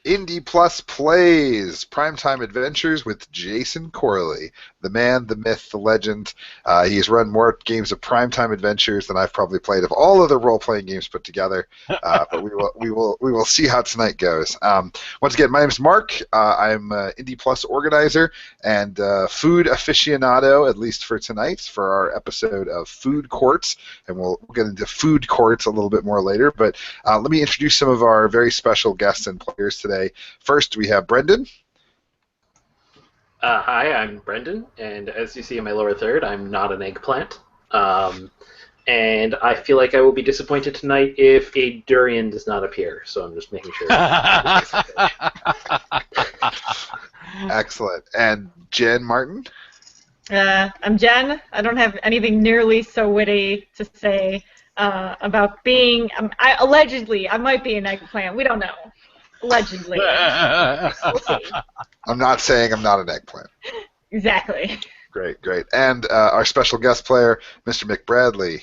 Indie Plus Plays Primetime Adventures with Jason Corley, the man, the myth, the legend. He has run more games of Primetime Adventures than I've probably played of all other role-playing games put together. But we will see how tonight goes. Once again, my name is Mark. I'm Indie Plus organizer and food aficionado, at least for tonight, for our episode of Food Courts, and we'll get into food courts a little bit more later. But let me introduce some of our very special guests and players today. First, we have Brendan. Hi, I'm Brendan, and as you see in my lower third, I'm not an eggplant. And I feel like I will be disappointed tonight if a durian does not appear, so I'm just making sure. Excellent. And Jenn Martin? I'm Jenn. I don't have anything nearly so witty to say about being... allegedly, I might be an eggplant. We don't know. Allegedly. We'll see. I'm not saying I'm not an eggplant. Exactly. Great. And our special guest player, Mr. Mick Bradley.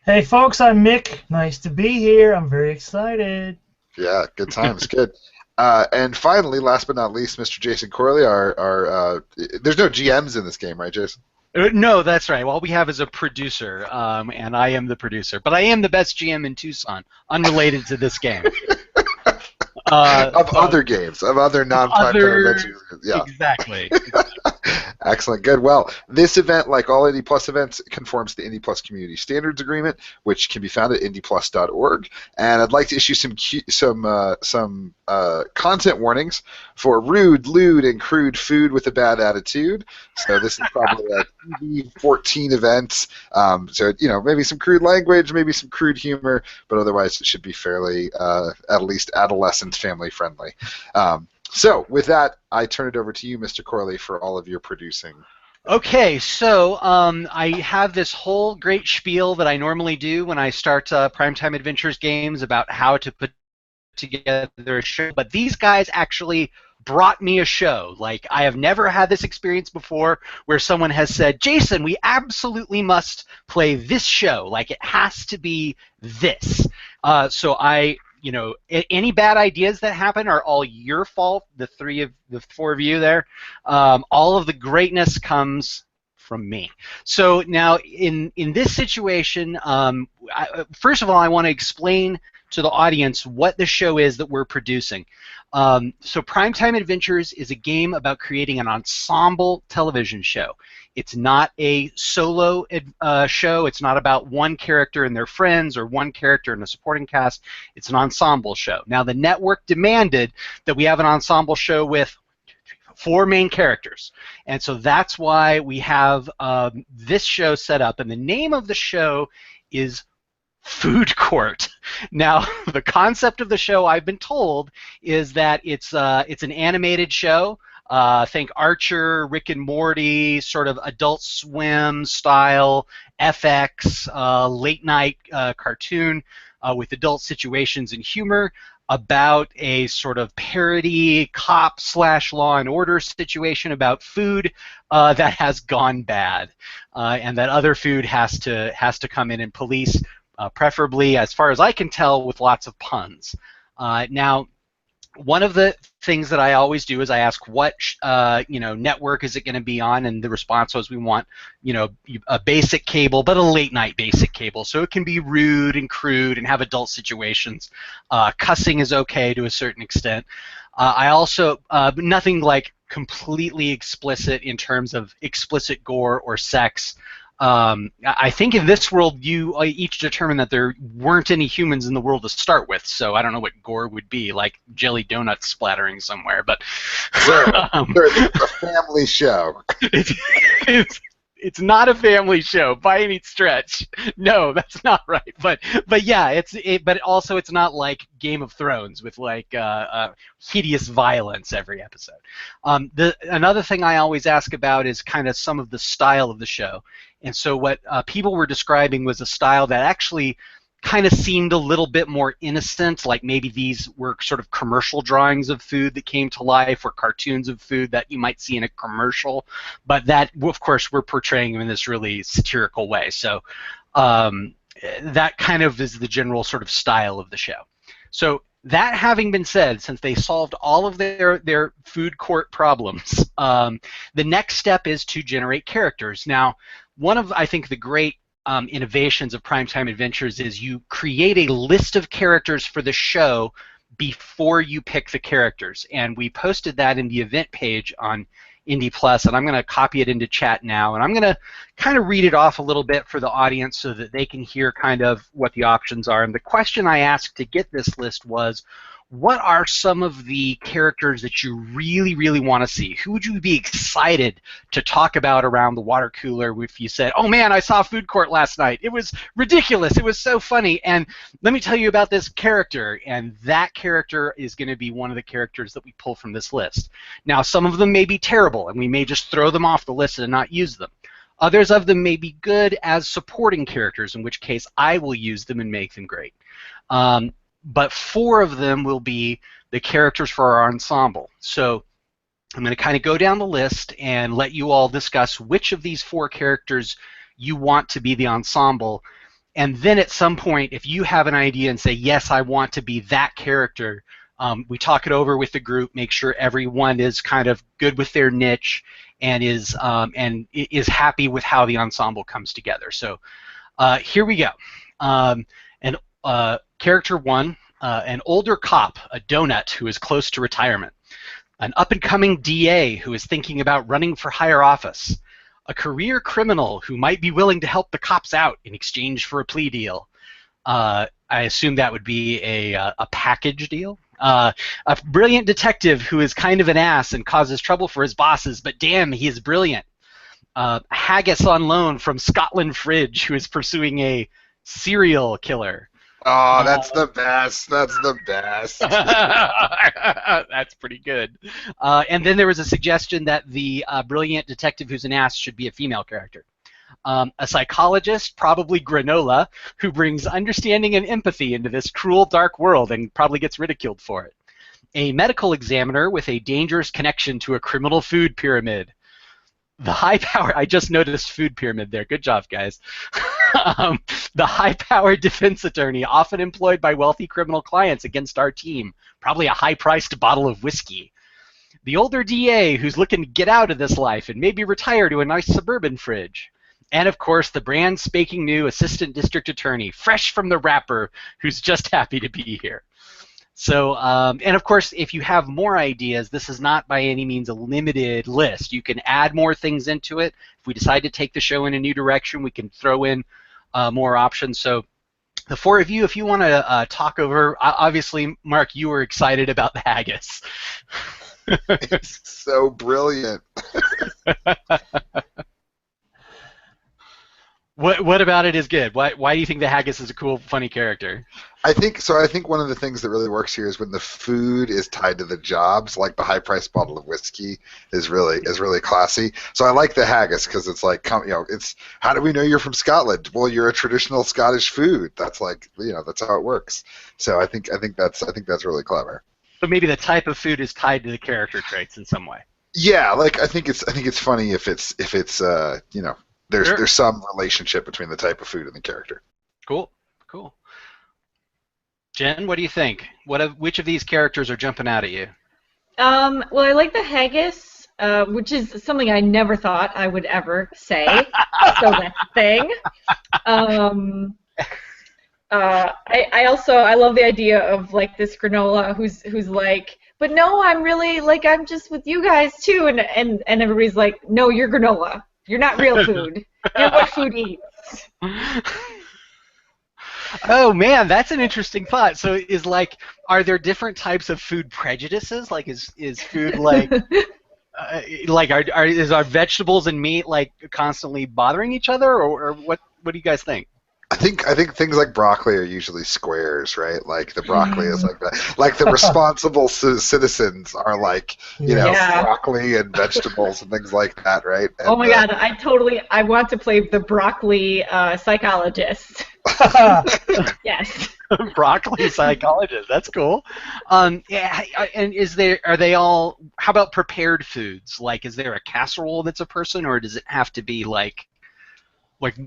Hey, folks, I'm Mick. Nice to be here. I'm very excited. Yeah, good times. Good. And finally, last but not least, Mr. Jason Corley. There's no GMs in this game, right, Jason? No, that's right. All we have is a producer, and I am the producer. But I am the best GM in Tucson, unrelated to this game. Of other games, of other non-Primetime Adventures. Yeah. Exactly. Excellent. Good. Well, this event, like all Indie Plus events, conforms to the Indie Plus Community Standards Agreement, which can be found at indieplus.org. And I'd like to issue some content warnings for rude, lewd, and crude food with a bad attitude. So this is probably a PG-14 event. So maybe some crude language, maybe some crude humor, but otherwise it should be fairly, at least adolescent, family friendly. So, with that, I turn it over to you, Mr. Corley, for all of your producing. Okay, so I have this whole great spiel that I normally do when I start Primetime Adventures games about how to put together a show, but these guys actually brought me a show. Like, I have never had this experience before where someone has said, Jason, we absolutely must play this show. Like, it has to be this. So any bad ideas that happen are all your fault, the four of you there. All of the greatness comes from me. So now, in this situation, first of all, I want to explain to the audience what the show is that we're producing. So Primetime Adventures is a game about creating an ensemble television show. It's not a solo show. It's not about one character and their friends or one character and a supporting cast. It's an ensemble show. Now, the network demanded that we have an ensemble show with 4 main characters. And so that's why we have this show set up. And the name of the show is Food Court. Now, the concept of the show, I've been told, is that it's an animated show. Think Archer, Rick and Morty, sort of Adult Swim style, FX, late night cartoon with adult situations and humor about a sort of parody cop/law and order situation about food that has gone bad, and that other food has to come in and police. Preferably, as far as I can tell, with lots of puns. Now, one of the things that I always do is I ask what network is it going to be on, and the response was we want a basic cable, but a late night basic cable, so it can be rude and crude and have adult situations. Cussing is okay to a certain extent. I also nothing like completely explicit in terms of explicit gore or sex. I think in this world you each determined that there weren't any humans in the world to start with, so I don't know what gore would be, like jelly donuts splattering somewhere, but... It's a family show. It's not a family show by any stretch. No, that's not right. But yeah, but also it's not like Game of Thrones with like hideous violence every episode. Another thing I always ask about is kind of some of the style of the show. And so what people were describing was a style that actually kind of seemed a little bit more innocent, like maybe these were sort of commercial drawings of food that came to life, or cartoons of food that you might see in a commercial, but that, of course, we're portraying them in this really satirical way. So that kind of is the general sort of style of the show. So That having been said, since they solved all of their food court problems, the next step is to generate characters. Now, one of, I think, the great innovations of Primetime Adventures is you create a list of characters for the show before you pick the characters. And we posted that in the event page on Indie Plus, and I'm going to copy it into chat now, and I'm going to kind of read it off a little bit for the audience so that they can hear kind of what the options are. And the question I asked to get this list was, what are some of the characters that you really, really want to see? Who would you be excited to talk about around the water cooler if you said, oh man, I saw Food Court last night. It was ridiculous. It was so funny. And let me tell you about this character. And that character is going to be one of the characters that we pull from this list. Now, some of them may be terrible, and we may just throw them off the list and not use them. Others of them may be good as supporting characters, in which case I will use them and make them great. But 4 of them will be the characters for our ensemble. So I'm going to kind of go down the list and let you all discuss which of these 4 characters you want to be the ensemble. And then at some point, if you have an idea and say, yes, I want to be that character, we talk it over with the group, make sure everyone is kind of good with their niche and is happy with how the ensemble comes together. So here we go. Character 1, an older cop, a donut who is close to retirement. An up-and-coming DA who is thinking about running for higher office. A career criminal who might be willing to help the cops out in exchange for a plea deal. I assume that would be a package deal. A brilliant detective who is kind of an ass and causes trouble for his bosses, but damn, he is brilliant. Haggis on loan from Scotland Fridge who is pursuing a serial killer. Oh, that's the best. That's the best. That's pretty good. And then there was a suggestion that the brilliant detective who's an ass should be a female character. A psychologist, probably Granola, who brings understanding and empathy into this cruel, dark world and probably gets ridiculed for it. A medical examiner with a dangerous connection to a criminal food pyramid. The high-power, I just noticed food pyramid there. Good job, guys. The high-powered defense attorney, often employed by wealthy criminal clients against our team. Probably a high-priced bottle of whiskey. The older DA who's looking to get out of this life and maybe retire to a nice suburban fridge. And, of course, the brand spanking new assistant district attorney, fresh from the wrapper, who's just happy to be here. So, and of course, if you have more ideas, this is not by any means a limited list. You can add more things into it. If we decide to take the show in a new direction, we can throw in more options. So the 4 of you, if you want to talk over, obviously, Mark, you were excited about the haggis. It's so brilliant. What about it is good? Why do you think the haggis is a cool, funny character? I think one of the things that really works here is when the food is tied to the jobs, like the high-priced bottle of whiskey is really classy. So I like the haggis because it's like, it's how do we know you're from Scotland? Well, you're a traditional Scottish food. That's like, that's how it works. So I think that's really clever. But maybe the type of food is tied to the character traits in some way. Yeah, like I think it's funny if it's there's Sure. there's some relationship between the type of food and the character. Cool. Jen, what do you think? Which of these characters are jumping out at you? Well, I like the haggis, which is something I never thought I would ever say. So that's a thing. I love the idea of like this granola who's like, but no, I'm really like I'm just with you guys too, and everybody's like, no, you're granola. You're not real food. You're what food eats. Oh man, that's an interesting thought. So are there different types of food prejudices? Like is food like is our vegetables and meat like constantly bothering each other, or what do you guys think? I think things like broccoli are usually squares, right? Like the broccoli is like that. Like the responsible citizens are like, broccoli and vegetables and things like that, right? And, oh my God, I want to play the broccoli psychologist. Yes. Broccoli psychologist. That's cool. Yeah. And are they all? How about prepared foods? Like, is there a casserole that's a person, or does it have to be like,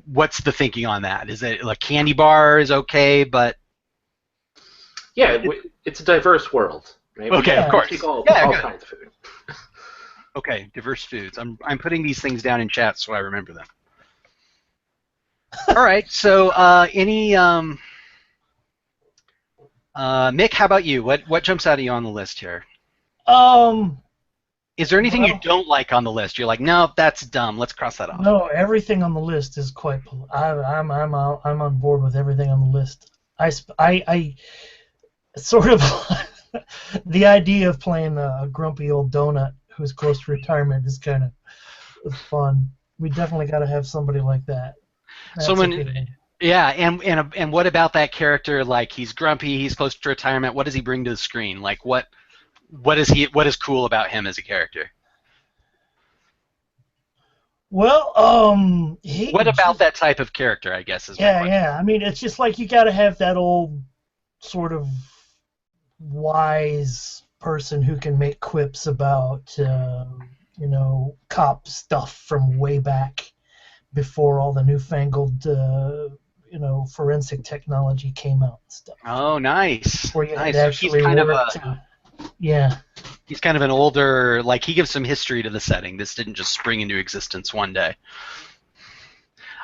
what's the thinking on that? Is it like candy bar is okay, but Yeah, it's a diverse world, right? Okay, of We course. take all Yeah, good. kinds of food. Okay, diverse foods. I'm putting these things down in chat so I remember them. All right. So Mick, how about you? What jumps out at you on the list here? Is there anything you Well, don't like on the list? You're like, no, that's dumb. Let's cross that off. no, everything on the list is quite. I'm on board with everything on the list. I sort of the idea of playing a grumpy old donut who's close to retirement is kind of fun. We definitely got to have somebody like that. That's Someone, a good one. yeah, and what about that character? Like, he's grumpy, he's close to retirement. What does he bring to the screen? Like, what is cool about him as a character? Well, What about that type of character, I guess, is my question. Yeah. I mean, it's just like you got to have that old sort of wise person who can make quips about, cop stuff from way back before all the newfangled, forensic technology came out and stuff. Oh, nice. Where you Nice. had So actually he's kind of worked yeah. he's kind of an older, like, he gives some history to the setting. This didn't just spring into existence one day.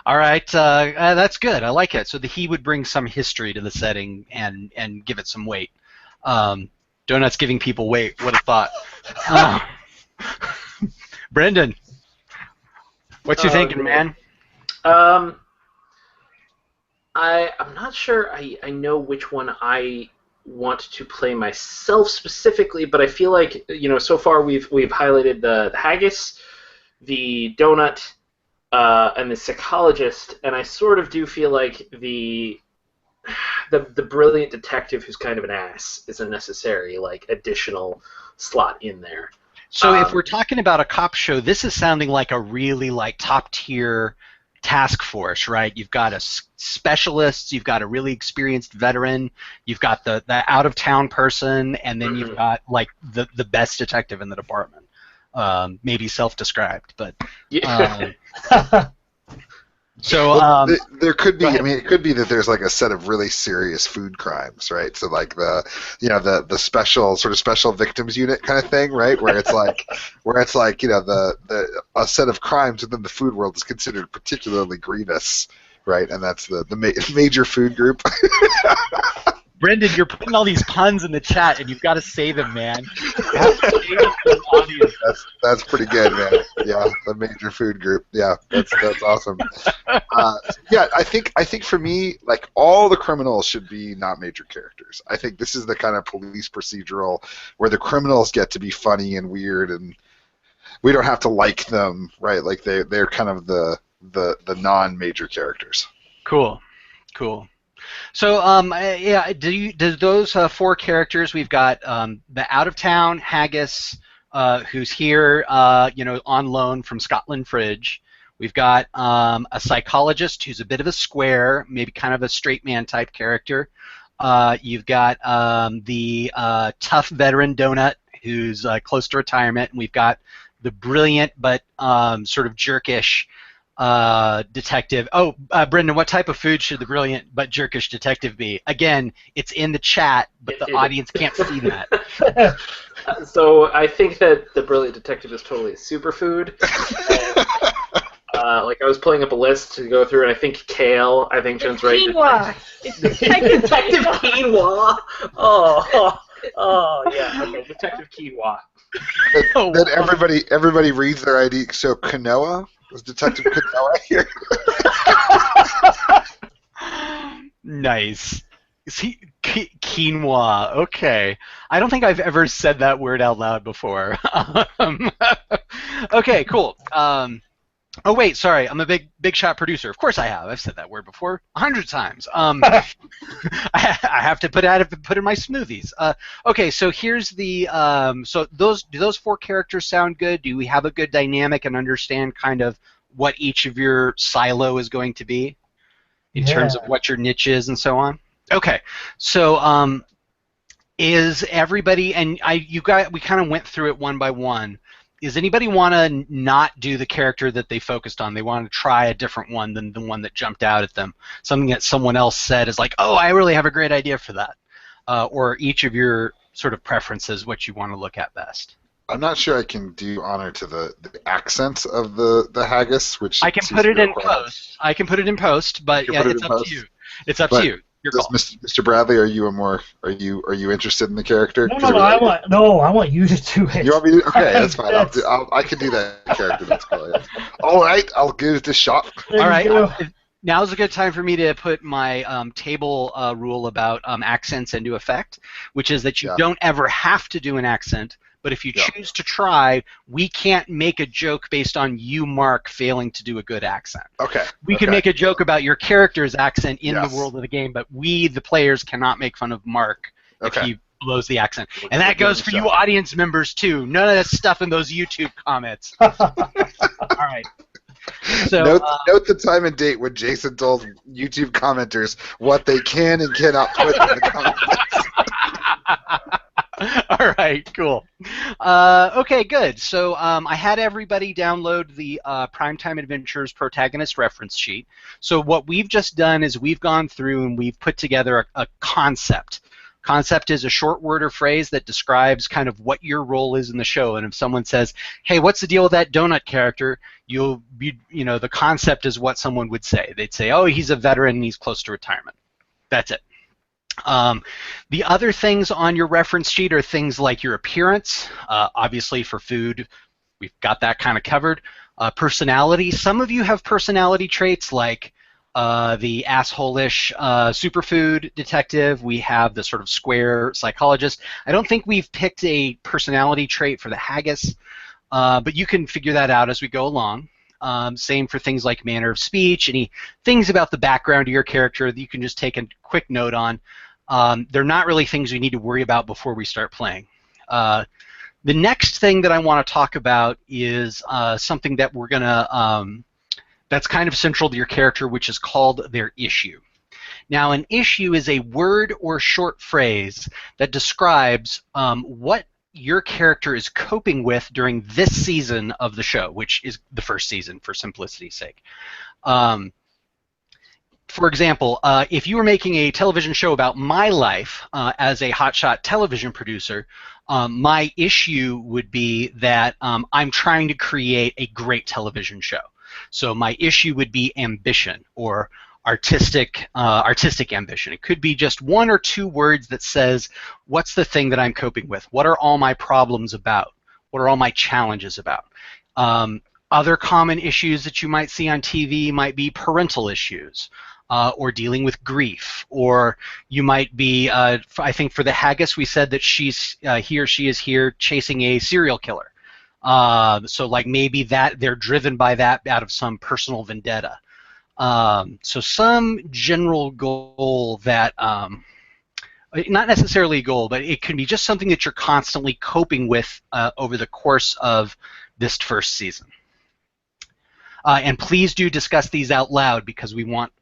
All right, that's good. I like it. So he would bring some history to the setting and give it some weight. Donuts giving people weight. What a thought. Brendan, what you thinking, man? I'm not sure I know which one I want to play myself specifically, but I feel like, so far we've highlighted the haggis, the donut, and the psychologist, and I sort of do feel like the brilliant detective who's kind of an ass is a necessary additional slot in there. So if we're talking about a cop show, this is sounding like a really top tier task force, right? You've got a specialist, you've got a really experienced veteran, you've got the out of town person, and then you've got the best detective in the department. Maybe self-described, but Yeah. So there could be. I mean, it could be that there's a set of really serious food crimes, right? So the special victims unit kind of thing, right? Where it's a set of crimes within the food world is considered particularly grievous, right? And that's the major food group. Brendan, you're putting all these puns in the chat, and you've got to say them, man. You have to say them to the audience. That's pretty good, man. Yeah, the major food group. Yeah, that's awesome. Yeah, I think for me, all the criminals should be not major characters. I think this is the kind of police procedural where the criminals get to be funny and weird, and we don't have to like them, right? Like they're kind of the non-major characters. Cool. So, do those four characters, we've got the out-of-town haggis, who's here, on loan from Scotland Fridge. We've got a psychologist who's a bit of a square, maybe kind of a straight man type character. You've got the tough veteran donut who's close to retirement, and we've got the brilliant but sort of jerkish detective. Oh, Brendan, what type of food should the brilliant but jerkish detective be? Again, it's in the chat, but the audience can't see that. So I think that the brilliant detective is totally a superfood. I was pulling up a list to go through, and I think kale. I think Jen's right. Quinoa. It's Detective Quinoa. Oh, yeah. Okay, Detective Quinoa. Then everybody reads their ID. So Quinoa. Was Detective Conway here? Nice. See, quinoa. Okay. I don't think I've ever said that word out loud before. Okay, cool. Oh wait, sorry. I'm a big shot producer. Of course I have. I've said that word before 100 times. I have to put in my smoothies. Okay, so here's the. So do those four characters sound good? Do we have a good dynamic and understand kind of what each of your silo is going to be in terms of what your niche is and so on? Okay, so is everybody, and we kind of went through it one by one. Does anybody want to not do the character that they focused on? They want to try a different one than the one that jumped out at them. Something that someone else said is like, oh, I really have a great idea for that. or each of your sort of preferences, what you want to look at best. I'm not sure I can do honor to the accent of the haggis, which I can seems put to it be in required. post. I can put it in post, but You can yeah, put it it's in up post. to you. It's up But to you. Your Does call. Mr. Bradley, are you interested in the character? No, 'Cause no, I want you to do it. You want me to? Okay, that's fine. That's- I can do that character. That's cool. Yeah. All right, I'll give it a shot. There All you right. go. Now's a good time for me to put my table rule about accents into effect, which is that you Yeah. don't ever have to do an accent, but if you Yeah. choose to try, we can't make a joke based on you, Mark, failing to do a good accent. Okay. We can make a joke about your character's accent in Yes. the world of the game, but we, the players, cannot make fun of Mark if Okay. he blows the accent. We'll And that give it goes a for shot. you audience members, too. None of that stuff in those YouTube comments. All right. So, note the time and date when Jason told YouTube commenters what they can and cannot put in the comments. all right, cool. Okay, good. So I had everybody download the Primetime Adventures protagonist reference sheet. So what we've just done is we've gone through and we've put together a concept. Concept is a short word or phrase that describes kind of what your role is in the show. And if someone says, "Hey, what's the deal with that donut character?" You'll be, the concept is what someone would say. They'd say, "Oh, he's a veteran and he's close to retirement." That's it. The other things on your reference sheet are things like your appearance. Obviously, for food, we've got that kind of covered. Personality. Some of you have personality traits like the asshole-ish superfood detective. We have the sort of square psychologist. I don't think we've picked a personality trait for the haggis, but you can figure that out as we go along. Same for things like manner of speech, any things about the background of your character that you can just take a quick note on. They're not really things we need to worry about before we start playing. The next thing that I want to talk about is something that we're going to that's kind of central to your character, which is called their issue. Now, an issue is a word or short phrase that describes what your character is coping with during this season of the show, which is the first season for simplicity's sake. For example, if you were making a television show about my life as a hotshot television producer, my issue would be that I'm trying to create a great television show. So my issue would be ambition or artistic ambition. It could be just one or two words that says, what's the thing that I'm coping with? What are all my problems about? What are all my challenges about? Other common issues that you might see on TV might be parental issues, or dealing with grief, or you might be, I think for the haggis we said that he or she is here chasing a serial killer. So like maybe that they're driven by that out of some personal vendetta. So some general goal that, not necessarily a goal, but it can be just something that you're constantly coping with over the course of this first season. And please do discuss these out loud because we want,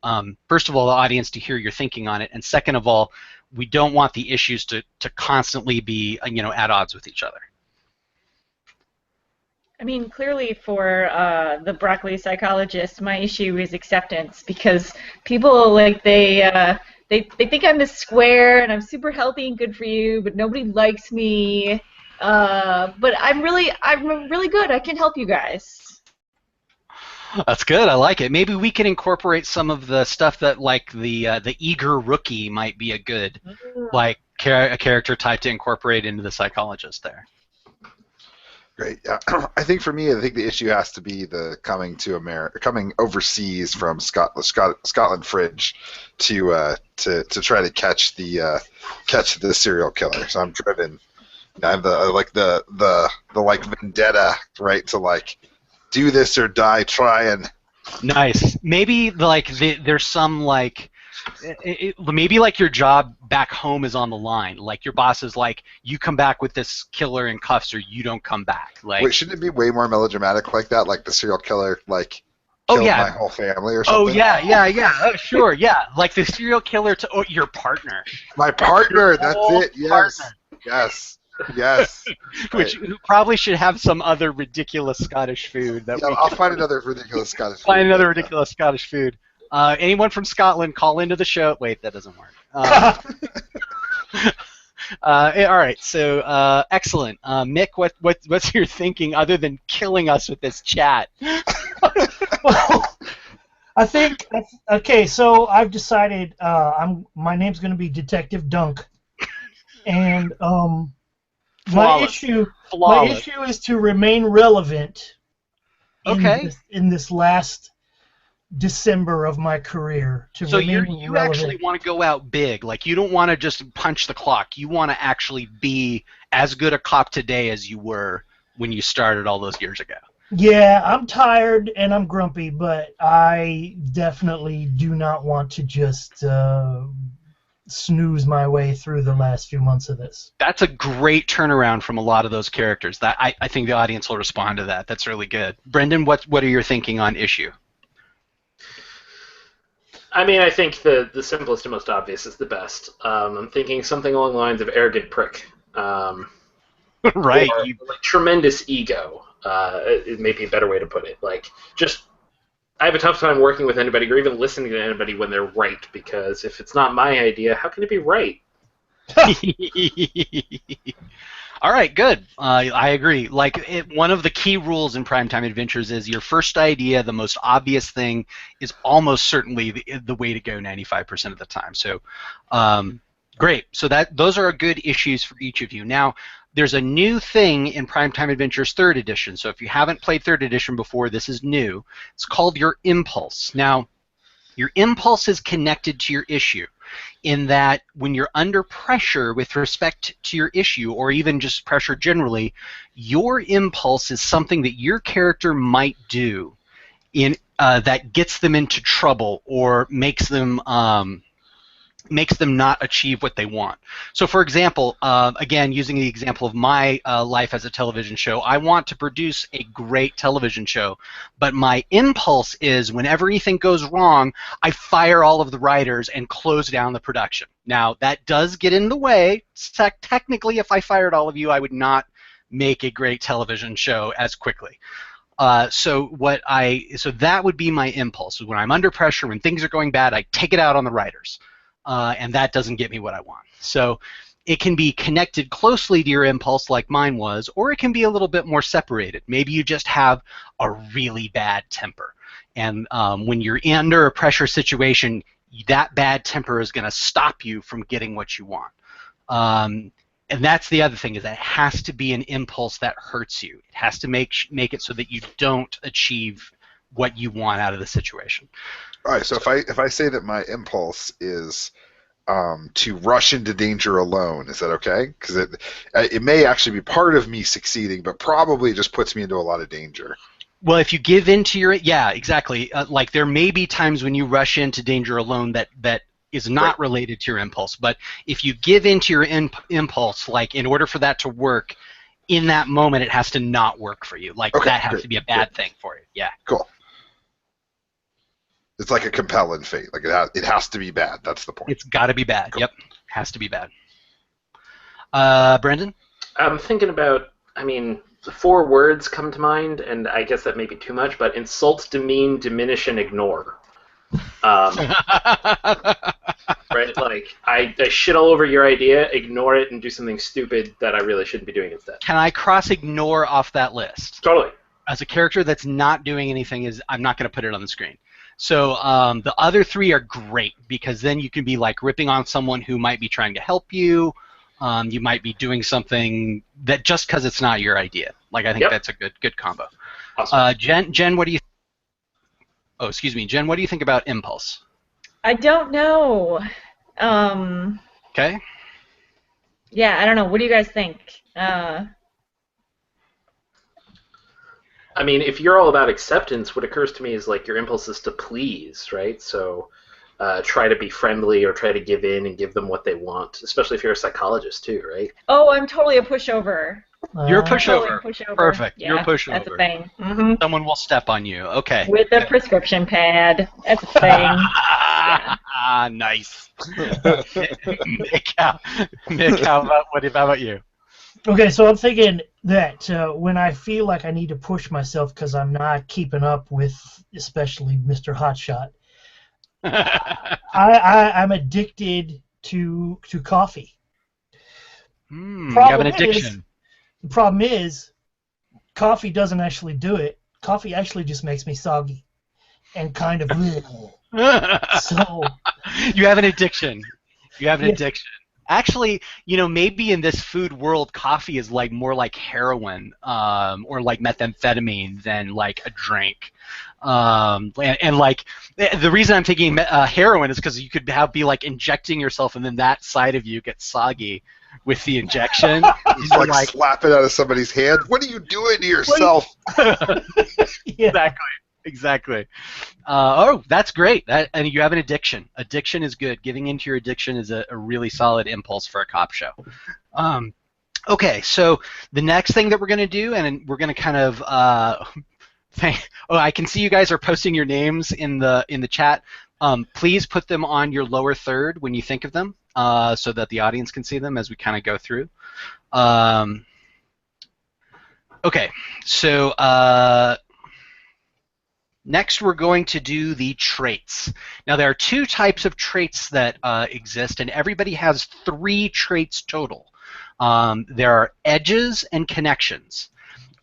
first of all, the audience to hear your thinking on it, and second of all, we don't want the issues to constantly be, at odds with each other. I mean, clearly for the broccoli psychologist, my issue is acceptance because people they think I'm this square and I'm super healthy and good for you, but nobody likes me. But I'm really good. I can help you guys. That's good. I like it. Maybe we can incorporate some of the stuff that, like the eager rookie, might be a good a character type to incorporate into the psychologist there. Great. Yeah. I think for me, the issue has to be the coming overseas from Scotland Fridge to try to catch the serial killer. So I'm driven. I have the vendetta, right, to do this or die trying. Nice. Maybe there's some maybe your job back home is on the line. Like your boss is like, you come back with this killer in cuffs or you don't come back. Wait, shouldn't it be way more melodramatic like that? Like the serial killer killed my whole family or something? Oh yeah. Oh sure, yeah. Like the serial killer to your partner. My partner. That's it. Yes. Partner. Yes. Who probably should have some other ridiculous Scottish food. I'll find another ridiculous Scottish food. Find another ridiculous Scottish food. Anyone from Scotland, call into the show. Wait, that doesn't work. All right, so excellent. Mick, what's your thinking other than killing us with this chat? Well, I think okay. So I've decided my name's going to be Detective Dunk, and my Flawless. issue is to remain relevant in this last December of my career. So you actually want to go out big. Like, you don't want to just punch the clock. You want to actually be as good a cop today as you were when you started all those years ago. Yeah, I'm tired and I'm grumpy, but I definitely do not want to just snooze my way through the last few months of this. That's a great turnaround from a lot of those characters. That I think the audience will respond to that. That's really good. Brendan, what are your thinking on issue? I mean, I think the simplest and most obvious is the best. I'm thinking something along the lines of arrogant prick. Right. Or, like, tremendous ego. It may be a better way to put it. Like, just, I have a tough time working with anybody or even listening to anybody when they're right, because if it's not my idea, how can it be right? All right, good. I agree. Like, one of the key rules in Primetime Adventures is your first idea, the most obvious thing, is almost certainly the way to go 95% of the time. So, great. So those are good issues for each of you. Now, there's a new thing in Primetime Adventures 3rd edition. So if you haven't played 3rd edition before, this is new. It's called your impulse. Now, your impulse is connected to your issue, in that when you're under pressure with respect to your issue, or even just pressure generally, your impulse is something that your character might do that gets them into trouble or makes them not achieve what they want. So, for example, again, using the example of my life as a television show, I want to produce a great television show, but my impulse is whenever anything goes wrong, I fire all of the writers and close down the production. Now, that does get in the way. Technically, if I fired all of you, I would not make a great television show as quickly. So that would be my impulse. When I'm under pressure, when things are going bad, I take it out on the writers. And that doesn't get me what I want. So it can be connected closely to your impulse like mine was, or it can be a little bit more separated. Maybe you just have a really bad temper. And when you're under a pressure situation, that bad temper is going to stop you from getting what you want. And that's the other thing, is that it has to be an impulse that hurts you. It has to make it so that you don't achieve what you want out of the situation. All right, so if I say that my impulse is to rush into danger alone, is that okay? Because it may actually be part of me succeeding, but probably just puts me into a lot of danger. Well, if you give in to yeah, exactly. Like, there may be times when you rush into danger alone that is not related to your impulse, but if you give in to your impulse, like, in order for that to work, in that moment it has to not work for you. Like, that has to be a bad thing for you. Yeah. Cool. It's like a compelling fate. Like, it has to be bad. That's the point. It's got to be bad. Cool. Yep. Has to be bad. Brendan? I'm thinking about, I mean, 4 words come to mind, and I guess that may be too much, but insult, demean, diminish, and ignore. Right? Like, I shit all over your idea, ignore it, and do something stupid that I really shouldn't be doing instead. Can I cross ignore off that list? Totally. As a character that's not doing anything, I'm not going to put it on the screen. So the other 3 are great, because then you can be like ripping on someone who might be trying to help you. You might be doing something that just because it's not your idea. Like, I think that's a good combo. Awesome. Jen, what do you? Oh, excuse me, Jen. What do you think about impulse? I don't know. Okay. Yeah, I don't know. What do you guys think? I mean, if you're all about acceptance, what occurs to me is, like, your impulse is to please, right? So try to be friendly or try to give in and give them what they want, especially if you're a psychologist too, right? Oh, I'm totally a pushover. You're a pushover. Totally pushover. Perfect. Yeah, You're a pushover. That's a thing. Mm-hmm. Someone will step on you. Okay. With a prescription pad. That's a thing. Ah, nice. Mick, how about you? Okay, so I'm thinking that when I feel like I need to push myself because I'm not keeping up with, especially Mr. Hotshot, I'm addicted to coffee. You have an addiction. The problem is, coffee doesn't actually do it. Coffee actually just makes me soggy and kind of. So you have an addiction. You have an addiction. Actually, maybe in this food world, coffee is like more like heroin or like methamphetamine than like a drink. And like the reason I'm taking heroin is because you could be like injecting yourself, and then that side of you gets soggy with the injection. It's like slap it out of somebody's hand. What are you doing to yourself? Exactly. Oh, that's great. And you have an addiction. Addiction is good. Giving into your addiction is a really solid impulse for a cop show. Okay, so the next thing that we're going to do, and we're going to kind of I can see you guys are posting your names in the chat. Please put them on your lower third when you think of them, so that the audience can see them as we kind of go through. Okay, so next we're going to do the traits. Now there are two types of traits that exist, and everybody has 3 traits total. There are edges and connections.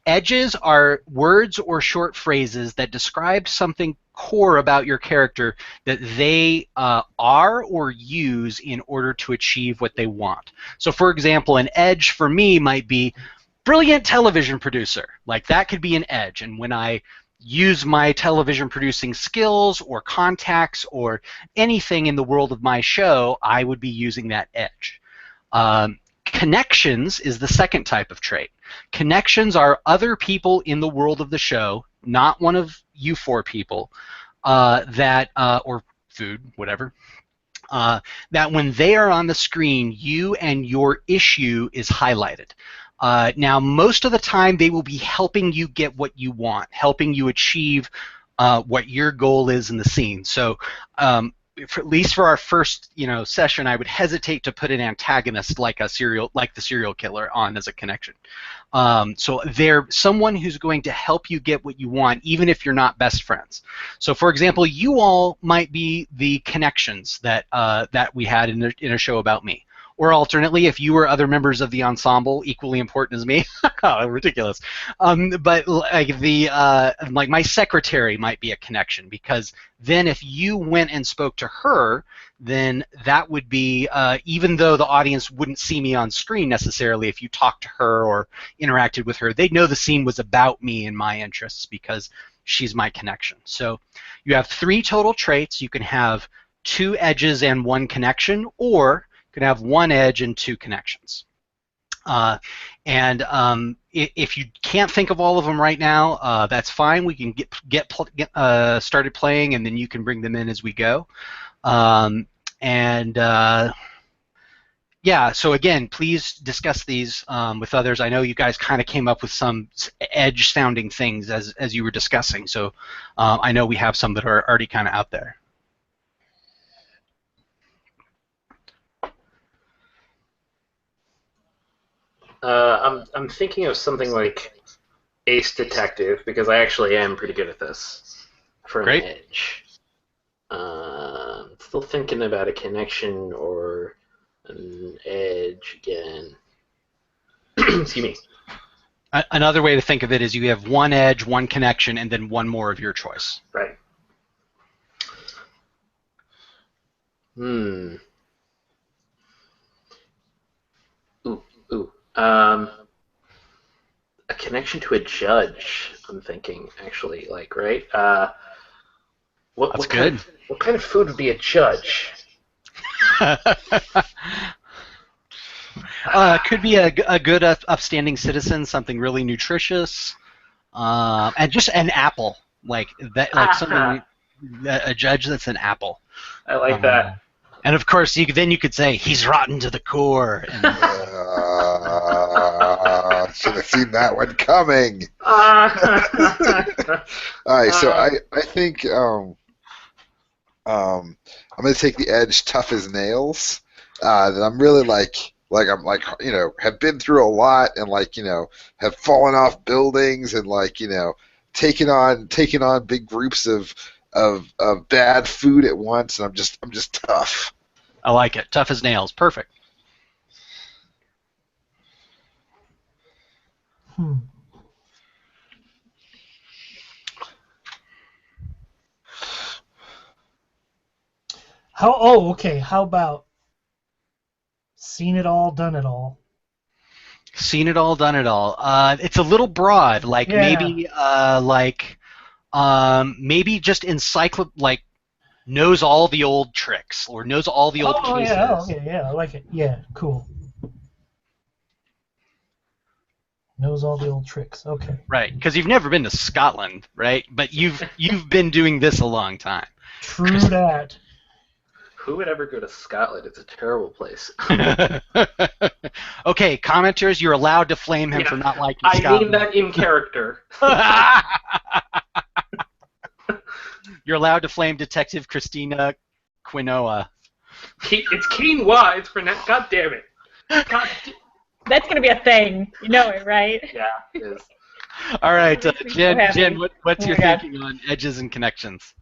Edges are words or short phrases that describe something core about your character that they are or use in order to achieve what they want. So for example, an edge for me might be brilliant television producer. Like that could be an edge, and when I use my television producing skills or contacts or anything in the world of my show, I would be using that edge. Connections is the second type of trait. Connections are other people in the world of the show, not one of you 4 people, or food, whatever, that when they are on the screen, you and your issue is highlighted. Now, most of the time, they will be helping you get what you want, helping you achieve what your goal is in the scene. So, at least for our first, session, I would hesitate to put an antagonist like the serial killer on as a connection. So they're someone who's going to help you get what you want, even if you're not best friends. So, for example, you all might be the connections that we had in a show about me. Or alternately, if you were other members of the ensemble equally important as me, oh, ridiculous. But like my secretary might be a connection, because then if you went and spoke to her, then that would be, even though the audience wouldn't see me on screen necessarily, if you talked to her or interacted with her, they'd know the scene was about me and my interests because she's my connection. So you have 3 total traits. You can have 2 edges and 1 connection, or can have 1 edge and 2 connections. If you can't think of all of them right now, that's fine. We can get started playing, and then you can bring them in as we go. Yeah, so again, please discuss these with others. I know you guys kind of came up with some edge-sounding things as you were discussing, so I know we have some that are already kind of out there. I'm thinking of something like Ace Detective, because I actually am pretty good at this for an edge. Still thinking about a connection or an edge again. Excuse me. Another way to think of it is you have 1 edge, 1 connection, and then 1 more of your choice. Right. A connection to a judge, I'm thinking, actually, like, right? What kind of food would be a judge? Could be a good, upstanding citizen, something really nutritious, and just an apple, like that, like something. A judge that's an apple. I like that. And of course, then you could say he's rotten to the core. And, should have seen that one coming. All right, so I think I'm going to take the edge, tough as nails. That I'm really have been through a lot, and have fallen off buildings, and taken on big groups of bad food at once, and I'm just tough. I like it. Tough as nails. Perfect. Hmm. Okay. How about seen it all, done it all? Seen it all, done it all. It's a little broad. Like Yeah. maybe just like knows all the old tricks or knows all the old Oh, cases. yeah. Okay. Yeah, I like it. Yeah. Cool. Knows all the old tricks. Okay. Right, because you've never been to Scotland, right? But you've been doing this a long time. True that. Who would ever go to Scotland? It's a terrible place. Okay, commenters, you're allowed to flame him for not liking I Scotland. mean that in character. You're allowed to flame Detective Christina Quinoa. It's quinoa. It's pronounced. God damn it. That's going to be a thing. You know it, right? Yeah, it is. All right, That makes me so Jen, happy. what's Oh your my God. thinking on edges and connections?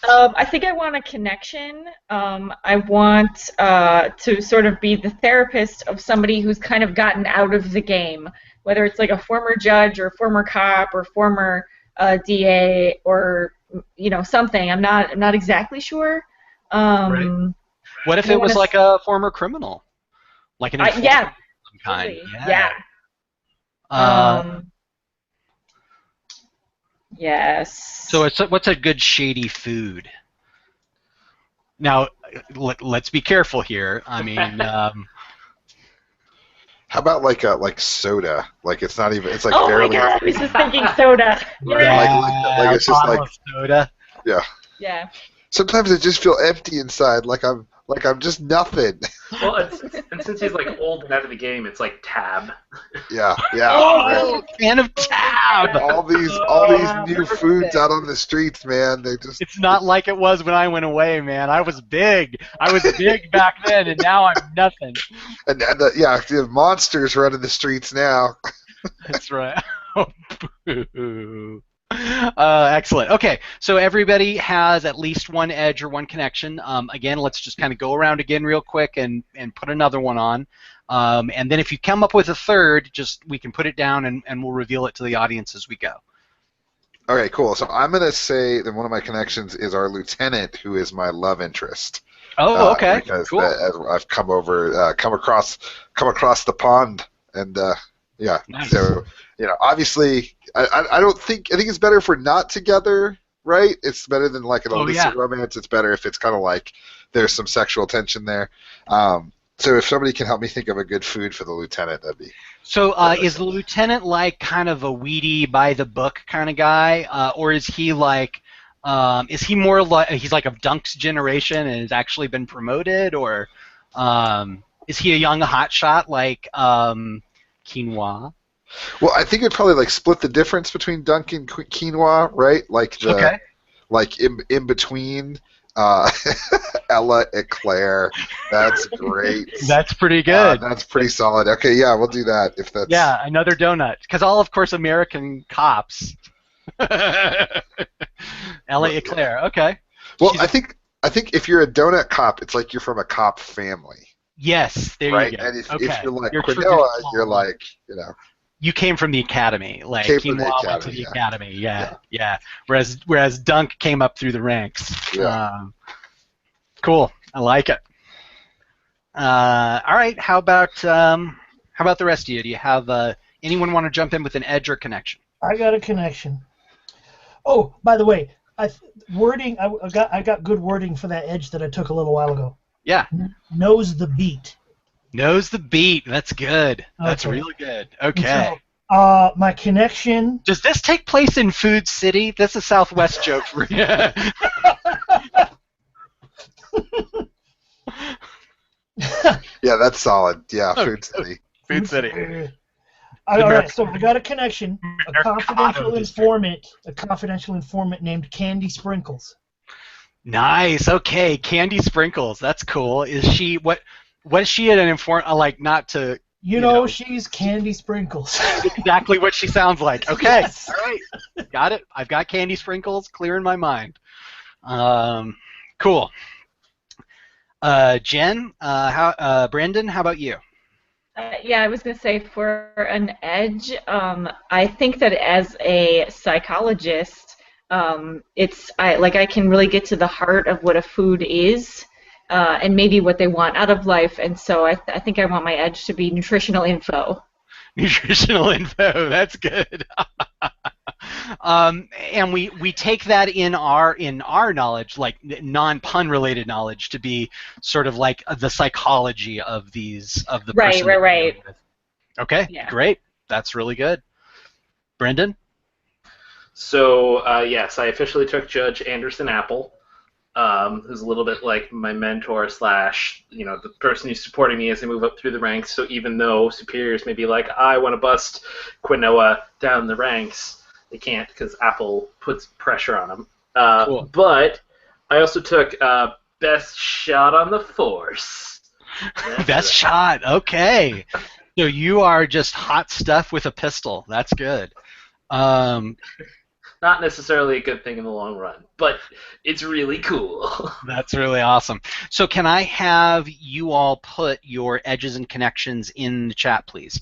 I think I want a connection. I want to sort of be the therapist of somebody who's kind of gotten out of the game, whether it's like a former judge or former cop or former DA or something. I'm not exactly sure. Right. What if it was like a former criminal, like an informant yeah, of some kind? totally. Yeah. Yes. So what's a good shady food? Now, let's be careful here. I mean, How about like soda? Like it's not even. It's like Oh barely. my God! I was just thinking soda. yeah, Like it's just like soda. yeah. Yeah. Sometimes I just feel empty inside, like I'm just nothing. Well, and since he's like old and out of the game, it's like Tab. Yeah. Oh, Right. fan of Tab. All these new foods out on the streets, man. They just. It's not like it was when I went away, man. I was big. I was big back then, and now I'm nothing. And the monsters running the streets now. That's right. Oh, boo. Excellent. Okay, so everybody has at least one edge or one connection. Again, let's just kind of go around again real quick and put another one on. And then if you come up with a third, we can put it down and we'll reveal it to the audience as we go. Okay, cool. So I'm gonna say that one of my connections is our lieutenant, who is my love interest. Oh, okay. Because Cool. as I've come across the pond, and yeah. Nice. So obviously, I don't think it's better if we're not together, right? It's better than like an illicit romance. It's better if it's kind of like there's some sexual tension there. So if somebody can help me think of a good food for the lieutenant, that'd be. So is the lieutenant like kind of a weedy by the book kind of guy, or is he like? Is he more like he's like of Dunk's generation and has actually been promoted, or is he a young hotshot like Quinoa? Well, I think it'd probably like split the difference between Dunk and Quinoa, right? Like like in between. Ella Eclair. That's great. That's pretty good. That's pretty solid. Okay, yeah, we'll do that if that's. Yeah, another donut. Because all, of course, American cops. Ella Eclair. Okay. Well, I think if you're a donut cop, it's like you're from a cop family. Yes, there right? you go. And if Okay. you're like You're Quinoa, you're like, You came from the academy, like Quinoa went to the academy. Yeah. Whereas Dunk came up through the ranks. Yeah. Cool. I like it. All right. How about the rest of you? Do you have anyone want to jump in with an edge or connection? I got a connection. Oh, by the way, I got good wording for that edge that I took a little while ago. Yeah. Knows the beat. Knows the beat. That's good. That's Okay. really good. Okay. So, my connection. Does this take place in Food City? That's a Southwest joke for you. Yeah, that's solid. Yeah, Food City. Food City. All right, so I got a connection. A confidential district. informant named Candy Sprinkles. Nice. Okay, Candy Sprinkles. That's cool. Is she what is she an informant? Like not to. She's Candy Sprinkles. Exactly what she sounds like. Okay. Yes. All right. Got it. I've got Candy Sprinkles clear in my mind. Cool. Jen, Brandon, how about you? Yeah, I was gonna say for an edge, I think that as a psychologist, I can really get to the heart of what a food is, and maybe what they want out of life, and so I think I want my edge to be nutritional info. Nutritional info. That's good. And we take that in our knowledge, like non-pun related knowledge, to be sort of like the psychology of the Right, person right, that we're right. dealing with. Okay, Yeah. great. That's really good. Brendan? So yes, I officially took Judge Anderson Apple, who's a little bit like my mentor slash, the person who's supporting me as I move up through the ranks. So even though superiors may be like, I want to bust Quinoa down the ranks, they can't because Apple puts pressure on them. Cool. But I also took Best Shot on the Force. Best shot. Okay. So you are just hot stuff with a pistol. That's good. Not necessarily a good thing in the long run, but it's really cool. That's really awesome. So can I have you all put your edges and connections in the chat, please?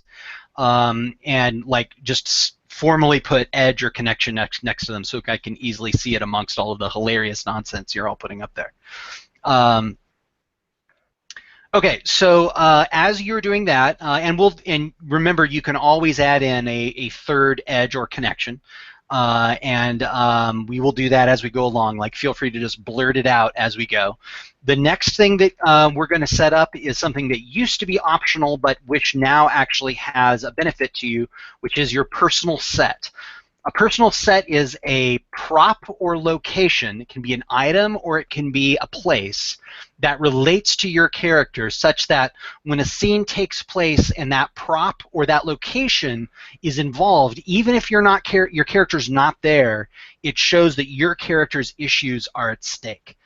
And like just formally put edge or connection next to them so I can easily see it amongst all of the hilarious nonsense you're all putting up there. Okay, so as you're doing that, and remember you can always add in a third edge or connection. And we will do that as we go along. Like, feel free to just blurt it out as we go. The next thing that we're going to set up is something that used to be optional, but which now actually has a benefit to you, which is your personal set. A personal set is a prop or location. It can be an item or it can be a place that relates to your character, such that when a scene takes place and that prop or that location is involved, even if your character's not there, it shows that your character's issues are at stake.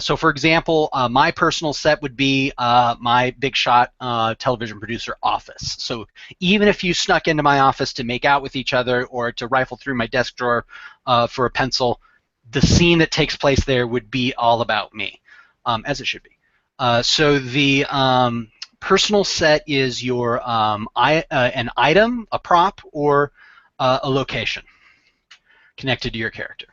So, for example, my personal set would be my big shot television producer office. So even if you snuck into my office to make out with each other or to rifle through my desk drawer for a pencil, the scene that takes place there would be all about me, as it should be. So the personal set is your an item, a prop, or a location connected to your character.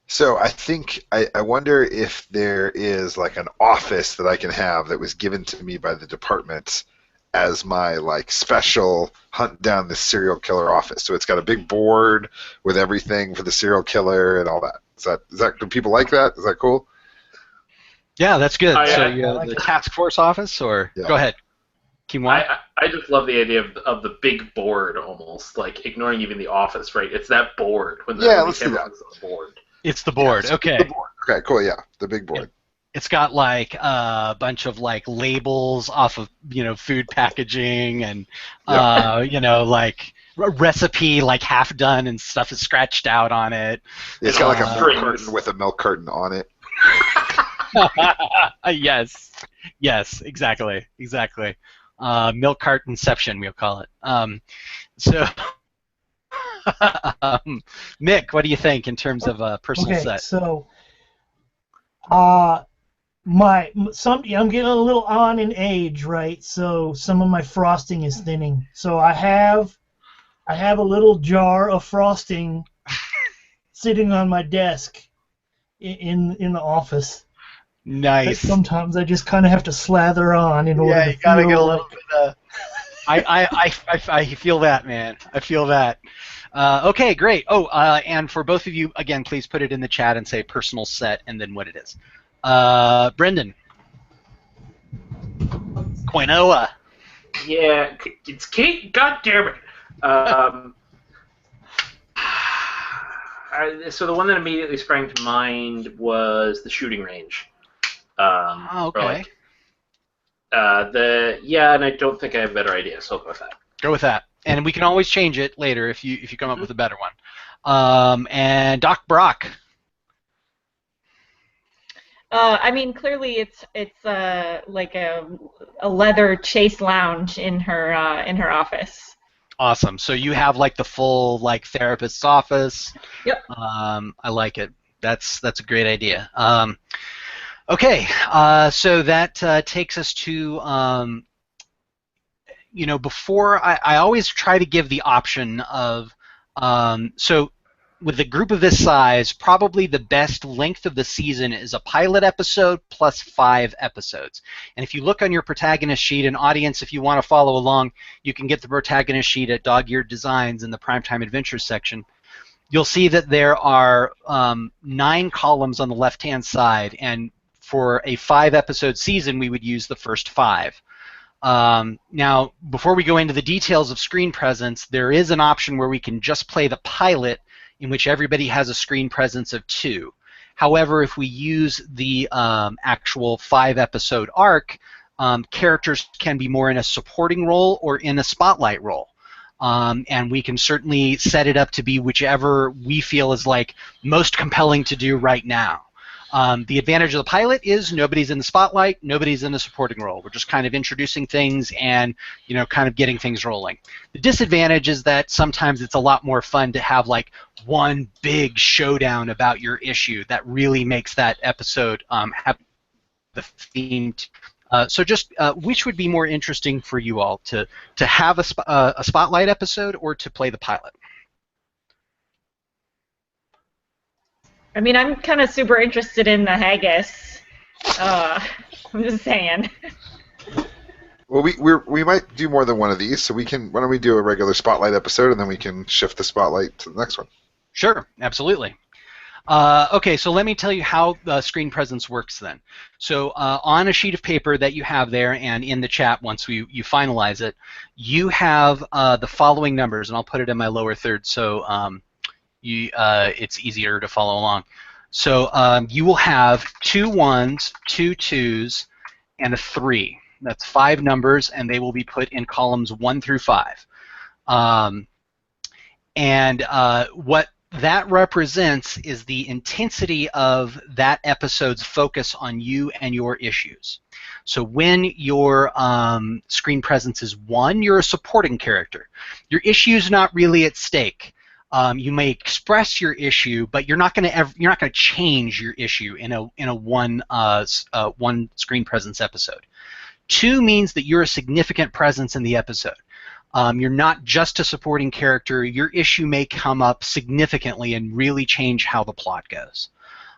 So I think I wonder if there is like an office that I can have that was given to me by the department as my like special hunt down this serial killer office. So it's got a big board with everything for the serial killer and all that. Is that do people like that? Is that cool? Yeah, that's good. I So like the task force office, or Yeah. go ahead. Kimwa? I just love the idea of the big board almost, like ignoring even the office, right? It's that board when the Yeah, let's do camera that. is on the board. It's the board. Yeah, Okay. The board. Okay, cool. Yeah, the big board. It's got like a bunch of like labels off of food packaging and like recipe like half done and stuff is scratched out on it. It's got like a milk Strings. carton with a milk carton on it. Yes, exactly. Milk cartonception, we'll call it. So, Mick, what do you think in terms of a personal Okay, set? so I'm getting a little on in age, right? So some of my frosting is thinning. So I have a little jar of frosting sitting on my desk in the office. Nice. Sometimes I just kind of have to slather on in order to you gotta feel get a like, little bit. I feel that, man. I feel that. Okay, great. Oh, and for both of you, again, please put it in the chat and say personal set and then what it is. Brendan. Quinoa. Yeah, it's Kate. God damn it. So the one that immediately sprang to mind was the shooting range. Okay. And I don't think I have a better idea, so I'll go with that. Go with that, and we can always change it later if you come up with a better one. And Doc Brock. I mean, clearly it's like a leather chase lounge in her office. Awesome. So you have like the full like therapist's office. Yep. I like it. That's a great idea. Okay, so that takes us to before I always try to give the option of so with a group of this size, probably the best length of the season is a pilot episode plus 5 episodes. And if you look on your protagonist sheet, and audience, if you want to follow along, you can get the protagonist sheet at Dog-Eared Designs in the Primetime Adventure section. You'll see that there are 9 columns on the left-hand side, and for a 5-episode season, we would use the first 5. Now, before we go into the details of screen presence, there is an option where we can just play the pilot, in which everybody has a screen presence of 2. However, if we use the actual 5-episode arc, characters can be more in a supporting role or in a spotlight role. And we can certainly set it up to be whichever we feel is like most compelling to do right now. The advantage of the pilot is nobody's in the spotlight, nobody's in the supporting role. We're just kind of introducing things and, kind of getting things rolling. The disadvantage is that sometimes it's a lot more fun to have like one big showdown about your issue that really makes that episode have the theme. So just which would be more interesting for you all, to have a spotlight episode or to play the pilot? I mean, I'm kind of super interested in the haggis. I'm just saying. Well, we might do more than one of these, so why don't we do a regular spotlight episode, and then we can shift the spotlight to the next one. Sure, absolutely. Okay, so let me tell you how the screen presence works then. So on a sheet of paper that you have there and in the chat once you finalize it, you have the following numbers, and I'll put it in my lower third so it's easier to follow along. So you will have 2 1s, 2 2s, and a 3. That's 5 numbers, and they will be put in columns 1 through 5. What that represents is the intensity of that episode's focus on you and your issues. So when your screen presence is 1, you're a supporting character. Your issue's not really at stake. You may express your issue, but you're not going to change your issue in a one screen presence episode. 2 means that you're a significant presence in the episode. You're not just a supporting character. Your issue may come up significantly and really change how the plot goes.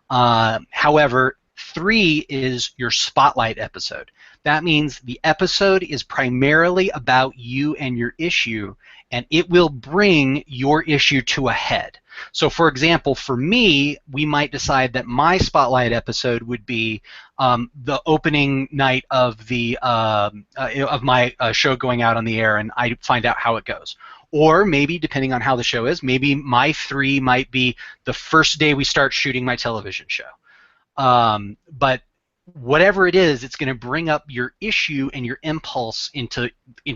However, 3 is your spotlight episode. That means the episode is primarily about you and your issue, and it will bring your issue to a head. So, for example, for me, we might decide that my spotlight episode would be the opening night of of my show going out on the air, and I find out how it goes. Or maybe, depending on how the show is, maybe my 3 might be the first day we start shooting my television show. But whatever it is, it's going to bring up your issue and your impulse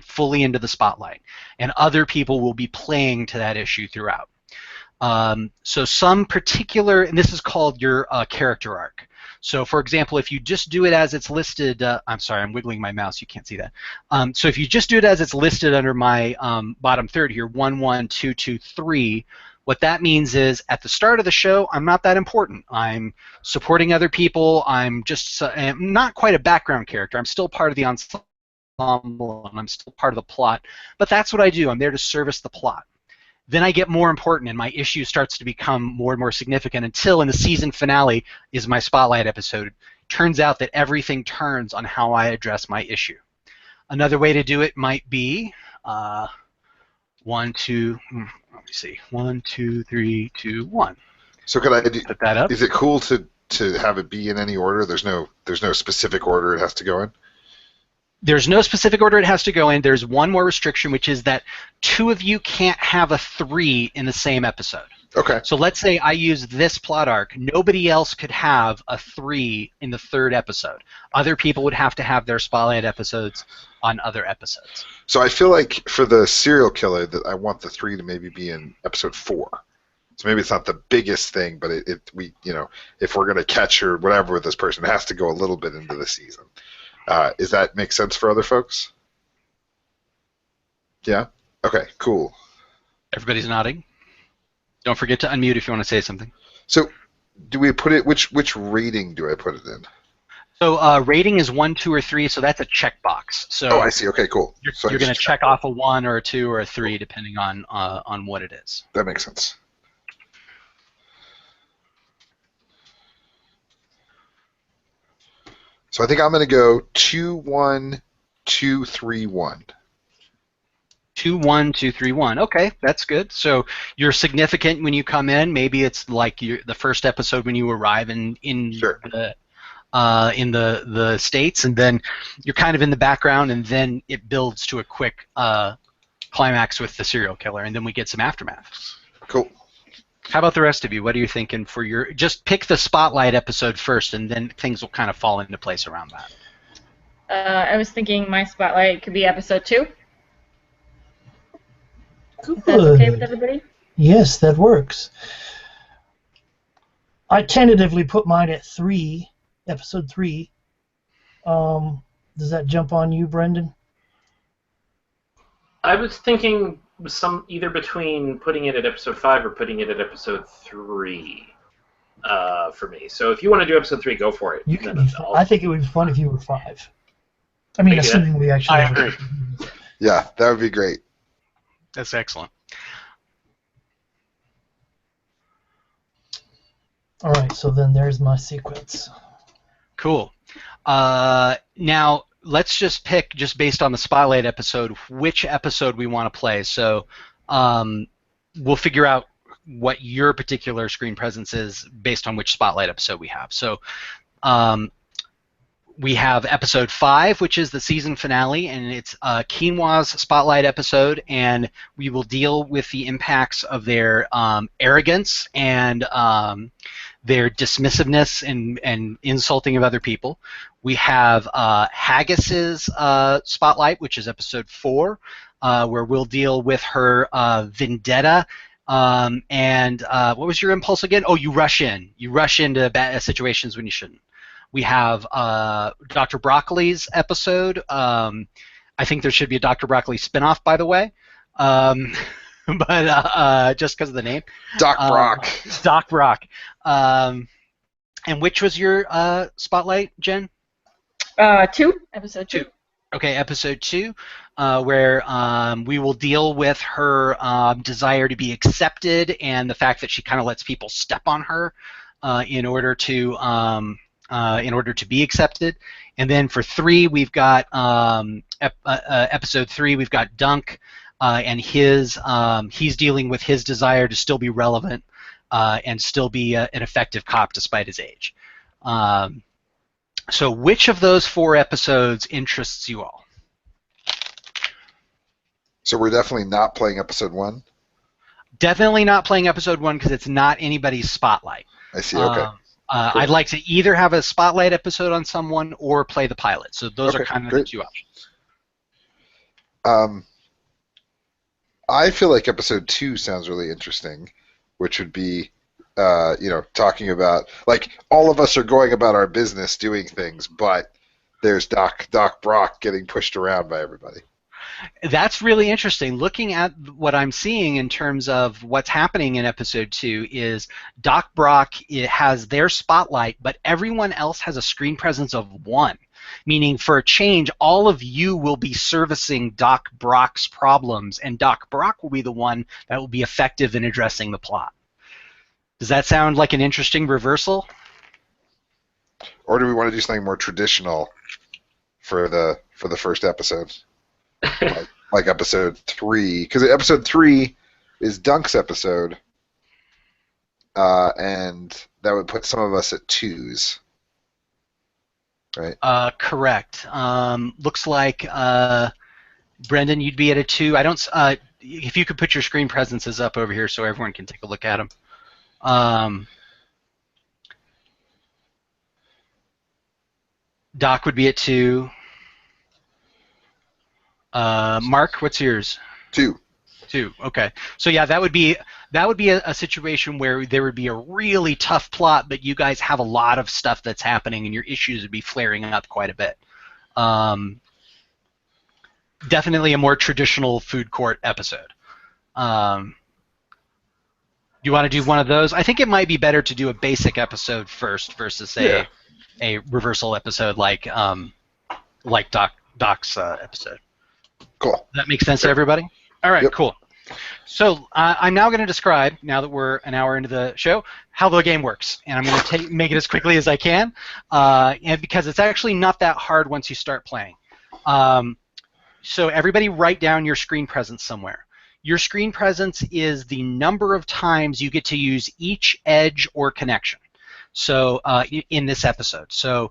fully into the spotlight, and other people will be playing to that issue throughout. So some particular, and this is called your character arc. So for example, if you just do it as it's listed, I'm sorry, I'm wiggling my mouse, you can't see that. So if you just do it as it's listed under my bottom third here, 1 1 2 2 3, what that means is at the start of the show, I'm not that important. I'm supporting other people. I'm just I'm not quite a background character. I'm still part of the ensemble, and I'm still part of the plot. But that's what I do. I'm there to service the plot. Then I get more important, and my issue starts to become more and more significant until in the season finale is my spotlight episode. Turns out that everything turns on how I address my issue. Another way to do it might be 1 2. Let me see. 1 2 3 2 1. So could I put that up? Is it cool to have it be in any order? There's no specific order it has to go in? There's no specific order it has to go in. There's one more restriction, which is that 2 of you can't have a 3 in the same episode. Okay. So let's say I use this plot arc. Nobody else could have a 3 in the 3rd episode. Other people would have to have their spotlight episodes on other episodes. So I feel like for the serial killer that I want the 3 to maybe be in episode 4. So maybe it's not the biggest thing, but if we're gonna catch or whatever with this person, it has to go a little bit into the season. Does that make sense for other folks? Yeah? Okay, cool. Everybody's nodding. Don't forget to unmute if you want to say something. So do we put it? Which rating do I put it in? So rating is 1, 2, or 3, so that's a checkbox. So Oh, I see. Okay, cool. So you're going to check off a 1 or a 2 or a 3 depending on what it is. That makes sense. So I think I'm going to go 2, 1, 2, 3, 1. 2, 1, 2, 3, 1. Okay, that's good. So you're significant when you come in. Maybe it's like the first episode when you arrive in Sure. the States, and then you're kind of in the background, and then it builds to a quick climax with the serial killer, and then we get some aftermath. Cool. How about the rest of you? What are you thinking for your? Just pick the spotlight episode first, and then things will kind of fall into place around that. I was thinking my spotlight could be episode 2. Good. If that's okay with everybody? Yes, that works. I tentatively put mine at 3, episode 3. Does that jump on you, Brendan? I was thinking either between putting it at episode 5 or putting it at episode 3 for me. So if you want to do episode 3, go for it. You can. I think it would be fun if you were 5. I mean, assuming we actually. I agree. Yeah, that would be great. That's excellent. All right, so then there's my sequence. Cool. Now let's just pick, just based on the spotlight episode, which episode we want to play. So we'll figure out what your particular screen presence is based on which spotlight episode we have. So we have episode 5, which is the season finale, and it's Quinoa's spotlight episode, and we will deal with the impacts of their arrogance and their dismissiveness and insulting of other people. We have Haggis's spotlight, which is episode 4, where we'll deal with her vendetta. And what was your impulse again? Oh, you rush in. You rush into bad situations when you shouldn't. We have Dr. Broccoli's episode. I think there should be a Dr. Broccoli spinoff, by the way. But just because of the name. Doc Brock. Doc Brock. And which was your spotlight, Jen? 2, episode 2. Okay, episode 2, where we will deal with her desire to be accepted and the fact that she kind of lets people step on her in order to be accepted. And then for 3, we've got episode 3. We've got Dunk, and he's dealing with his desire to still be relevant and still be an effective cop despite his age. So which of those 4 episodes interests you all? So we're definitely not playing episode 1? Definitely not playing episode 1 because it's not anybody's spotlight. I see, okay. Cool. I'd like to either have a spotlight episode on someone or play the pilot. So those are kind of the 2 options. I feel like episode 2 sounds really interesting, which would be, talking about, like, all of us are going about our business doing things, but there's Doc Brock getting pushed around by everybody. That's really interesting. Looking at what I'm seeing in terms of what's happening in episode 2 is Doc Brock has their spotlight, but everyone else has a screen presence of 1. Meaning, for a change, all of you will be servicing Doc Brock's problems, and Doc Brock will be the one that will be effective in addressing the plot. Does that sound like an interesting reversal? Or do we want to do something more traditional for the first episode? like episode 3, because episode 3 is Dunk's episode, and that would put some of us at 2s, right? Correct. Looks like Brendan, you'd be at a 2. I don't. If you could put your screen presences up over here so everyone can take a look at them. Doc would be at 2. Mark, what's yours? 2. 2. Okay. So yeah, that would be a situation where there would be a really tough plot, but you guys have a lot of stuff that's happening, and your issues would be flaring up quite a bit. Definitely a more traditional food court episode. You want to do one of those? I think it might be better to do a basic episode first versus a reversal episode like Doc's episode. Cool. Does that make sense to everybody? All right, Yep. cool. So I'm now going to describe, now that we're an hour into the show, how the game works, and I'm going to make it as quickly as I can, and because it's actually not that hard once you start playing. So everybody write down your screen presence somewhere. Your screen presence is the number of times you get to use each edge or connection. So in this episode. So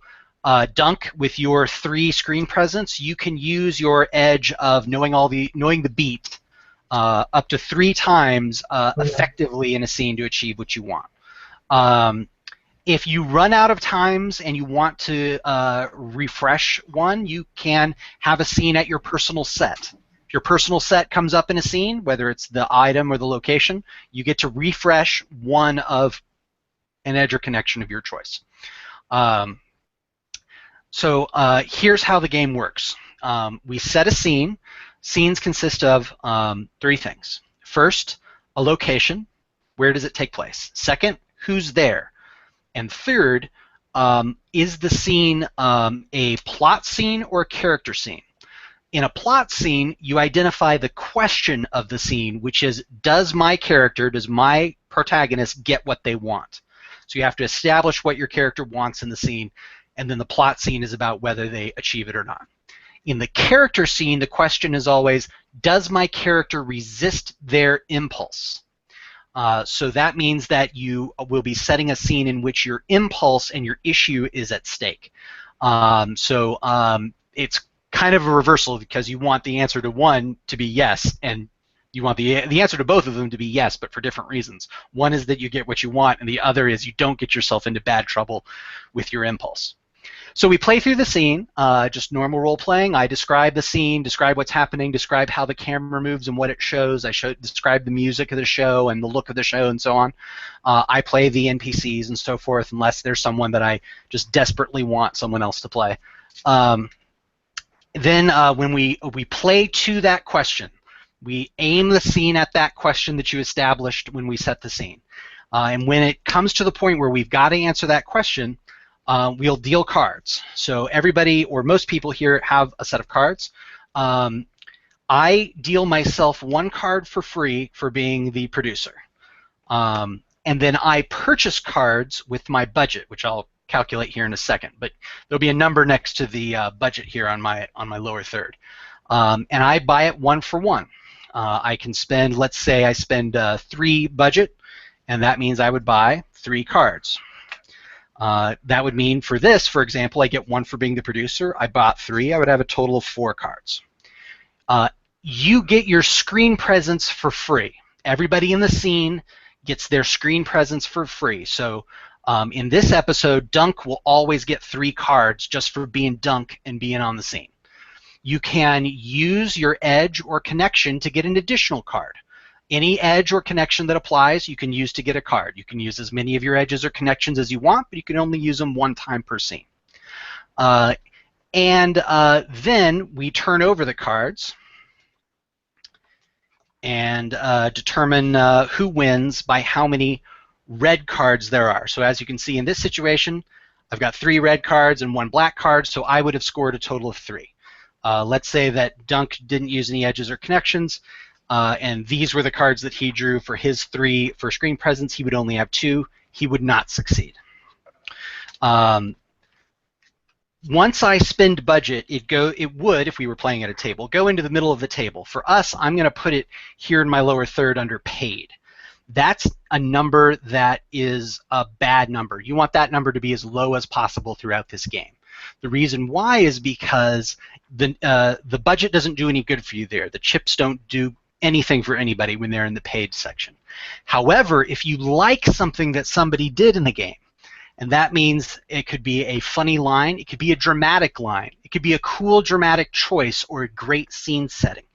Dunk, with your 3 screen presence, you can use your edge of knowing the beat up to 3 times effectively in a scene to achieve what you want. If you run out of times and you want to refresh one, you can have a scene at your personal set. If your personal set comes up in a scene, whether it's the item or the location, you get to refresh one of an edge or connection of your choice. So here's how the game works. We set a scene. Scenes consist of 3 things. First, a location. Where does it take place? Second, who's there? And third, is the scene a plot scene or a character scene? In a plot scene, you identify the question of the scene, which is, does my protagonist get what they want? So you have to establish what your character wants in the scene, and then the plot scene is about whether they achieve it or not. In the character scene, the question is always, does my character resist their impulse? So that means that you will be setting a scene in which your impulse and your issue is at stake. It's kind of a reversal because you want the answer to one to be yes, and you want the answer to both of them to be yes, but for different reasons. One is that you get what you want, and the other is you don't get yourself into bad trouble with your impulse. So we play through the scene, just normal role-playing. I describe the scene, describe what's happening, describe how the camera moves and what it shows. Describe the music of the show and the look of the show and so on. I play the NPCs and so forth, unless there's someone that I just desperately want someone else to play. Then when we play to that question, we aim the scene at that question that you established when we set the scene. And when it comes to the point where we've got to answer that question, we'll deal cards. So everybody, or most people here, have a set of cards. I deal myself 1 card for free for being the producer. And then I purchase cards with my budget, which I'll calculate here in a second. But there'll be a number next to the budget here on my lower third. And I buy it 1 for 1. I can spend, let's say I spend 3 budget, and that means I would buy 3 cards. That would mean for this, for example, I get 1 for being the producer. I bought 3. I would have a total of 4 cards. You get your screen presence for free. Everybody in the scene gets their screen presence for free. So in this episode, Dunk will always get 3 cards just for being Dunk and being on the scene. You can use your edge or connection to get an additional card. Any edge or connection that applies, you can use to get a card. You can use as many of your edges or connections as you want, but you can only use them 1 time per scene. Then we turn over the cards and determine who wins by how many red cards there are. So as you can see in this situation, I've got 3 red cards and 1 black card, so I would have scored a total of 3. Let's say that Dunk didn't use any edges or connections, and these were the cards that he drew for his 3 for screen presence. He would only have 2. He would not succeed. Once I spend budget, it would, if we were playing at a table, go into the middle of the table. For us, I'm going to put it here in my lower third under paid. That's a number that is a bad number. You want that number to be as low as possible throughout this game. The reason why is because the budget doesn't do any good for you there. The chips don't do anything for anybody when they're in the paid section. However, if you like something that somebody did in the game, and that means it could be a funny line, it could be a dramatic line, it could be a cool dramatic choice or a great scene setting.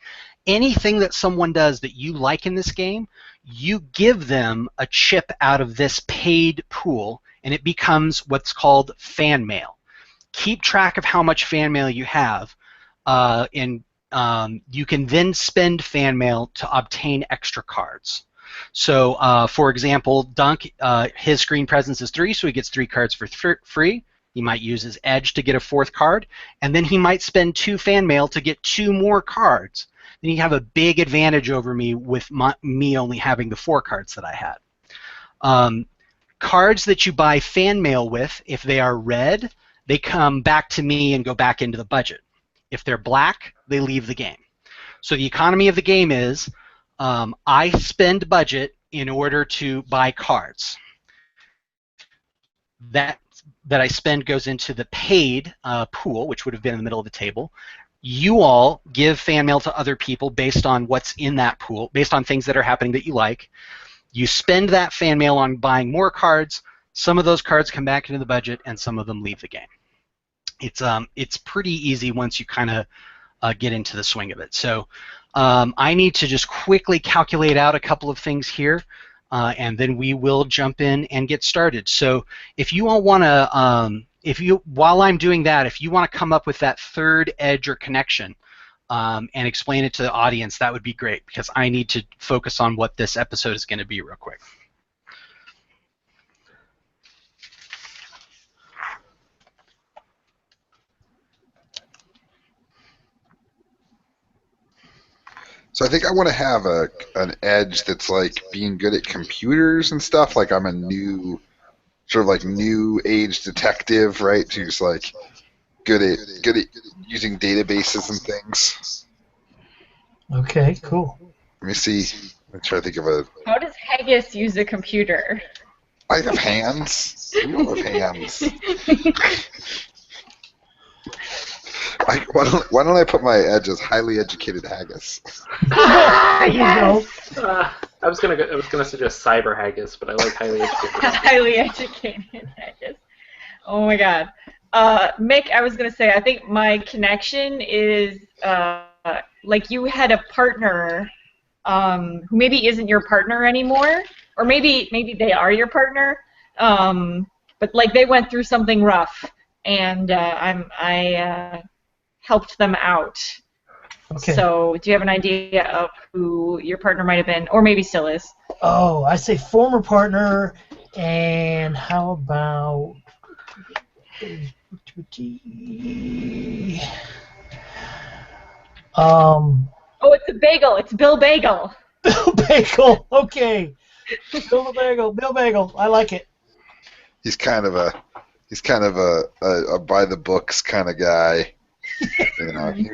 Anything that someone does that you like in this game, you give them a chip out of this paid pool, and it becomes what's called fan mail. Keep track of how much fan mail you have, and you can then spend fan mail to obtain extra cards. So, for example, Dunk, his screen presence is 3, so he gets 3 cards for free. He might use his edge to get a 4th card, and then he might spend 2 fan mail to get 2 more cards. Then you have a big advantage over me with me only having the 4 cards that I had. Cards that you buy fan mail with, if they are red, they come back to me and go back into the budget. If they're black, they leave the game. So the economy of the game is I spend budget in order to buy cards. That I spend goes into the paid pool, which would have been in the middle of the table. You all give fan mail to other people based on what's in that pool, based on things that are happening that you like. You spend that fan mail on buying more cards. Some of those cards come back into the budget, and some of them leave the game. It's pretty easy once you kind of get into the swing of it. So I need to just quickly calculate out a couple of things here. And then we will jump in and get started. So if you all want to, while I'm doing that, if you want to come up with that third edge or connection and explain it to the audience, that would be great, because I need to focus on what this episode is going to be real quick. So I think I want to have an edge that's like being good at computers and stuff. Like I'm a new age detective, right? Who's like good at using databases and things. Okay, cool. Let me see. I'm trying to think of a. How does Haggis use a computer? I have hands. You don't have hands. Why don't I put my edge as highly educated haggis? There you go. I was gonna suggest cyber haggis, but I like highly educated. Highly educated Haggis. Oh my God. Mick, I was gonna say, I think my connection is like you had a partner who maybe isn't your partner anymore, or maybe they are your partner, but like they went through something rough, and I helped them out. Okay. So, do you have an idea of who your partner might have been, or maybe still is? Oh, I say former partner, and how about Oh, it's a bagel. It's Bill Bagel. Bill Bagel. Okay. Bill Bagel. I like it. He's kind of a by the books kind of guy. You know, he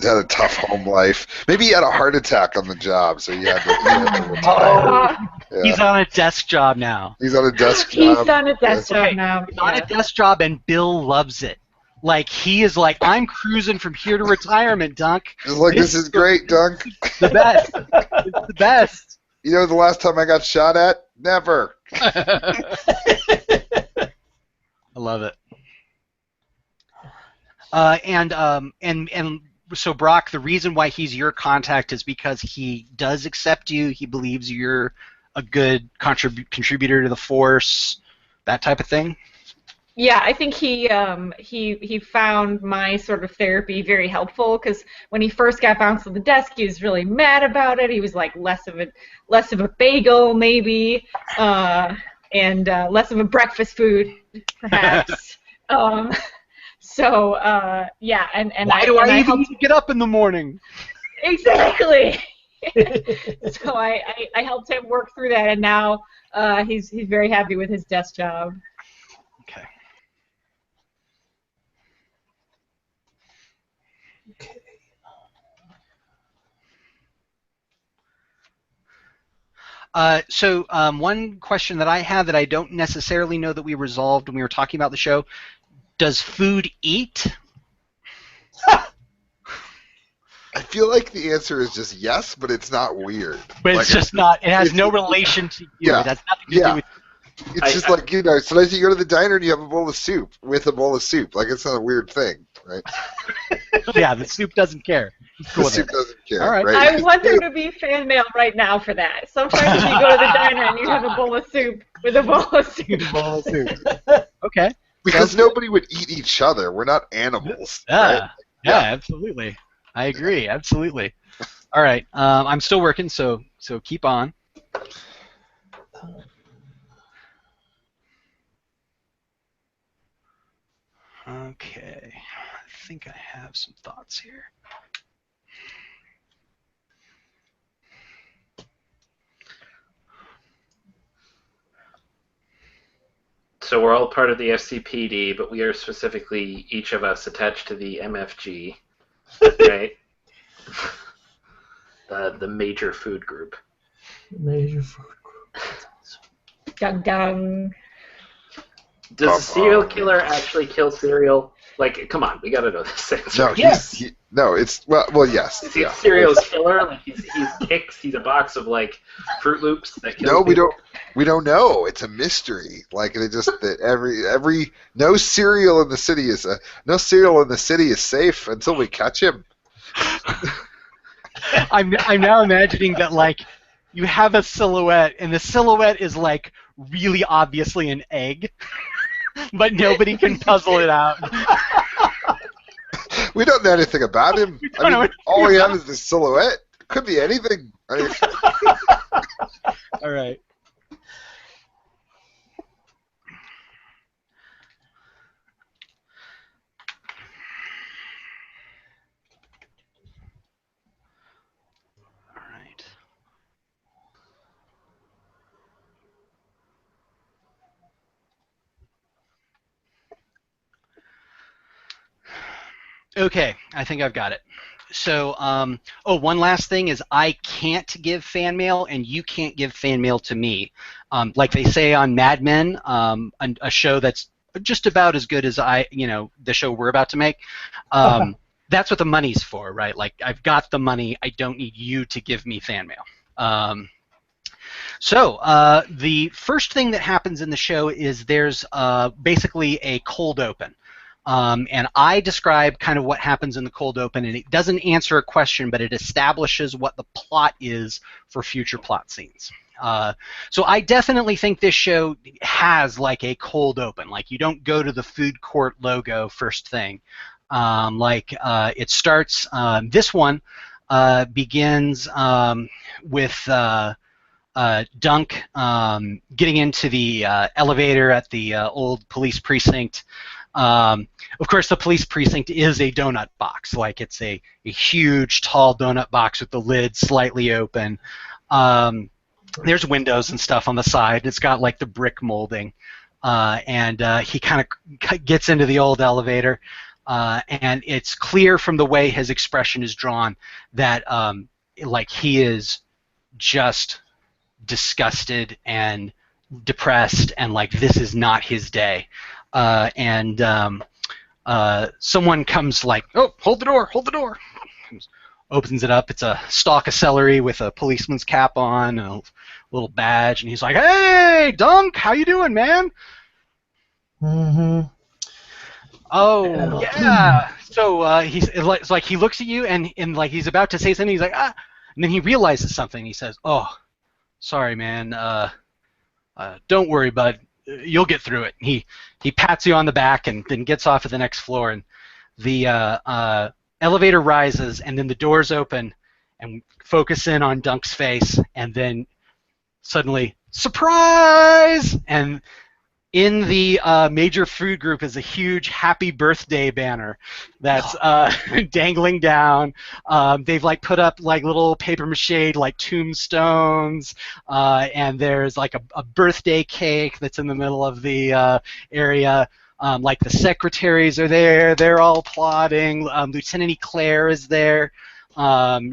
had a tough home life. Maybe he had a heart attack on the job, so he had to retire. Yeah. He's on a desk job now. He's on a desk job. He's on a desk job now. He's on a desk job, and Bill loves it. Like, he is like, I'm cruising from here to retirement, Dunk. He's like, this is great, Dunk. The best. It's the best. You know the last time I got shot at? Never. I love it. And so Brock, the reason why he's your contact is because he does accept you. He believes you're a good contributor to the force, that type of thing. Yeah, I think he found my sort of therapy very helpful, because when he first got bounced to the desk, he was really mad about it. He was like less of a bagel maybe, and less of a breakfast food perhaps. So yeah, and why do I even need to get up in the morning? Exactly. So I helped him work through that, and now he's very happy with his desk job. Okay. So one question that I had that I don't necessarily know that we resolved when we were talking about the show: does food eat? I feel like the answer is just yes, but it's not weird. But like, it's just not. It has no relation to you. Yeah, It has nothing to do with. It's just like, you know, sometimes you go to the diner and you have a bowl of soup with a bowl of soup. Like, it's not a weird thing, right? Yeah, the soup doesn't care. Cool The soup doesn't care. All right. I want there to be fan mail right now for that. Sometimes you go to the diner and you have a bowl of soup with a bowl of soup. Okay. Because nobody would eat each other. We're not animals. Yeah. Right? Yeah, absolutely. I agree. Absolutely. All right. I'm still working, so keep on. Okay, I think I have some thoughts here. So we're all part of the FCPD, but we are specifically, each of us, attached to the MFG, right? the major food group. Major food group. Dung dung. Does a serial killer actually kill cereal? Like, come on, we gotta know this answer. No, Yes. it's well, yes. Is he Yeah. a serial killer? Like he's Kix, he's a box of like Fruit Loops that kills No, people? we don't know. It's a mystery. Like they just that every no cereal in the city is safe until we catch him. I'm now imagining that like you have a silhouette, and the silhouette is like really obviously an egg, but nobody can puzzle it out. We don't know anything about him. don't know anything all we have about is the silhouette. Could be anything. All right. All right. Okay, I think I've got it. So, one last thing is I can't give fan mail, and you can't give fan mail to me. Like they say on Mad Men, a show that's just about as good as the show we're about to make. That's what the money's for, right? Like I've got the money. I don't need you to give me fan mail. So the first thing that happens in the show is there's basically a cold open. And I describe kind of what happens in the cold open, and it doesn't answer a question, but it establishes what the plot is for future plot scenes. So I definitely think this show has like a cold open. Like you don't go to the food court logo first thing. It starts. This one begins with Dunk getting into the elevator at the old police precinct. Of course, the police precinct is a donut box. Like it's a huge, tall donut box with the lid slightly open. There's windows and stuff on the side. It's got like the brick molding. And he kind of gets into the old elevator. And it's clear from the way his expression is drawn that like he is just disgusted and depressed, and like this is not his day. Someone comes like, oh, hold the door. Opens it up. It's a stalk of celery with a policeman's cap on, a little badge, and he's like, hey, Dunk, how you doing, man? Mm-hmm. Oh, yeah. So it's like he looks at you, and like he's about to say something. He's like, ah, and then he realizes something. He says, oh, sorry, man. Don't worry, bud. You'll get through it. He pats you on the back and then gets off at the next floor, and the elevator rises, and then the doors open and focus in on Dunk's face, and then suddenly, surprise! And in the major food group is a huge happy birthday banner that's dangling down. They've like put up like little paper mache like tombstones, and there's like a birthday cake that's in the middle of the area. Like the secretaries are there, they're all applauding. Lieutenant Eclair is there.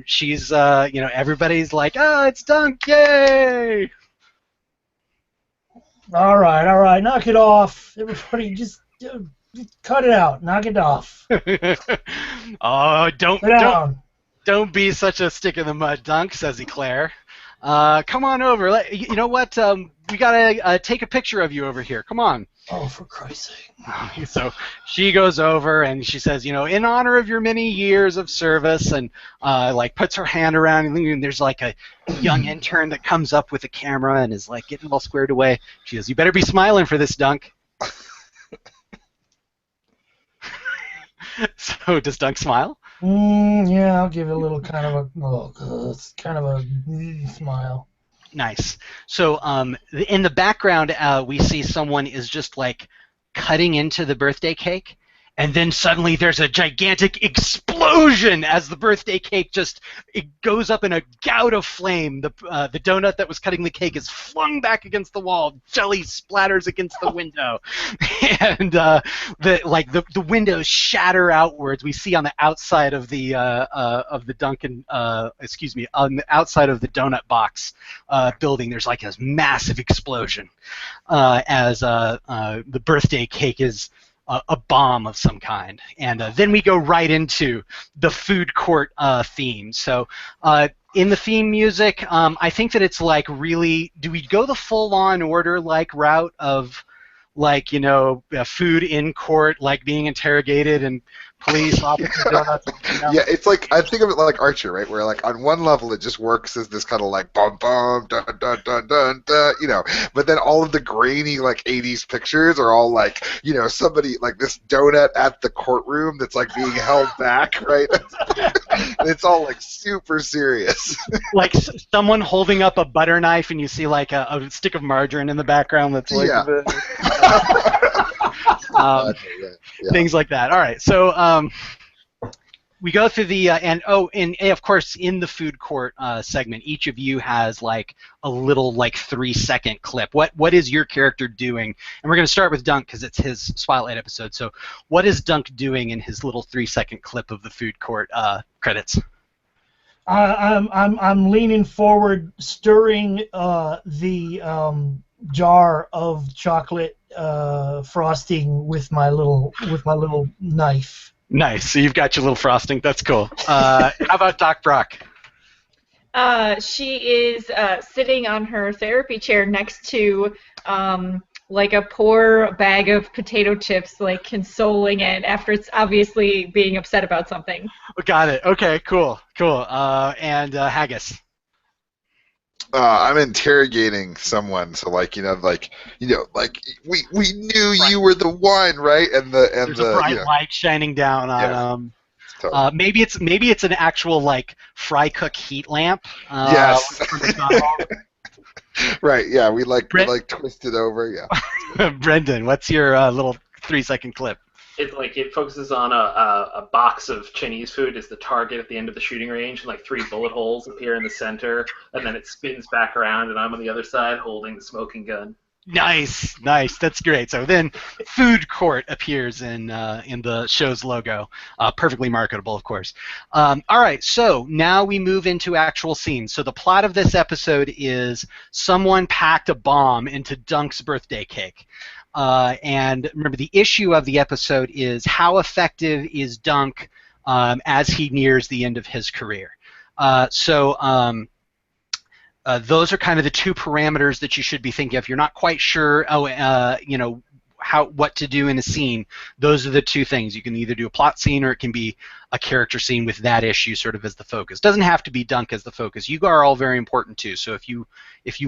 She's everybody's like, oh, it's Dunk, yay! All right, knock it off. Everybody, just cut it out. Knock it off. Oh, Sit down. don't be such a stick in the mud, Dunk, says Eclair. Come on over. You know what? We gotta take a picture of you over here. Come on. Oh, for Christ's sake. So she goes over and she says, in honor of your many years of service, and like puts her hand around, and there's like a young intern that comes up with a camera and is like getting all squared away. She goes, you better be smiling for this, Dunk. So does Dunk smile? Yeah, I'll give it a little kind of a smile. Nice. So in the background, we see someone is just like cutting into the birthday cake, and then suddenly there's a gigantic explosion as the birthday cake it goes up in a gout of flame. The donut that was cutting the cake is flung back against the wall. Jelly splatters against the window, and the windows shatter outwards. We see on the outside of the Dunkin', on the outside of the donut box building, there's like a massive explosion as the birthday cake is a bomb of some kind. And then we go right into the food court theme. So in the theme music, I think that it's like really, do we go the full Law and Order like route of like, food in court, like being interrogated and police officers donuts? Yeah, it's like, I think of it like Archer, right? Where like on one level it just works as this kind of like bum bum dun dun dun dun dun, but then all of the grainy like 80s pictures are all like, somebody like this donut at the courtroom that's like being held back, right? And it's all like super serious. Like someone holding up a butter knife and you see like a stick of margarine in the background that's like things like that. All right, so we go through the and of course in the food court segment, each of you has like a little like 3-second clip. What is your character doing? And we're going to start with Dunk because it's his spotlight episode. So what is Dunk doing in his little 3-second clip of the food court credits? I'm leaning forward, stirring the jar of chocolate frosting with my little knife. Nice. So you've got your little frosting. That's cool. How about Doc Brock? She is sitting on her therapy chair next to like a poor bag of potato chips, like consoling it after it's obviously being upset about something. Got it. Okay, cool. And Haggis? I'm interrogating someone, so like we knew you were the one, right? And there's a bright light shining down on totally. Maybe it's an actual like fry cook heat lamp. Yes. Right. Yeah. We twist it over. Yeah. Brendan, what's your little 3-second clip? It focuses on a box of Chinese food as the target at the end of the shooting range, and like 3 bullet holes appear in the center, and then it spins back around, and I'm on the other side holding the smoking gun. Nice. That's great. So then, food court appears in the show's logo. Perfectly marketable, of course. All right. So now we move into actual scenes. So the plot of this episode is someone packed a bomb into Dunk's birthday cake. And remember, the issue of the episode is how effective is Dunk as he nears the end of his career. So those are kind of the 2 parameters that you should be thinking of. You're not quite sure, what to do in a scene. Those are the 2 things. You can either do a plot scene or it can be a character scene with that issue sort of as the focus. Doesn't have to be Dunk as the focus. You are all very important too. So if you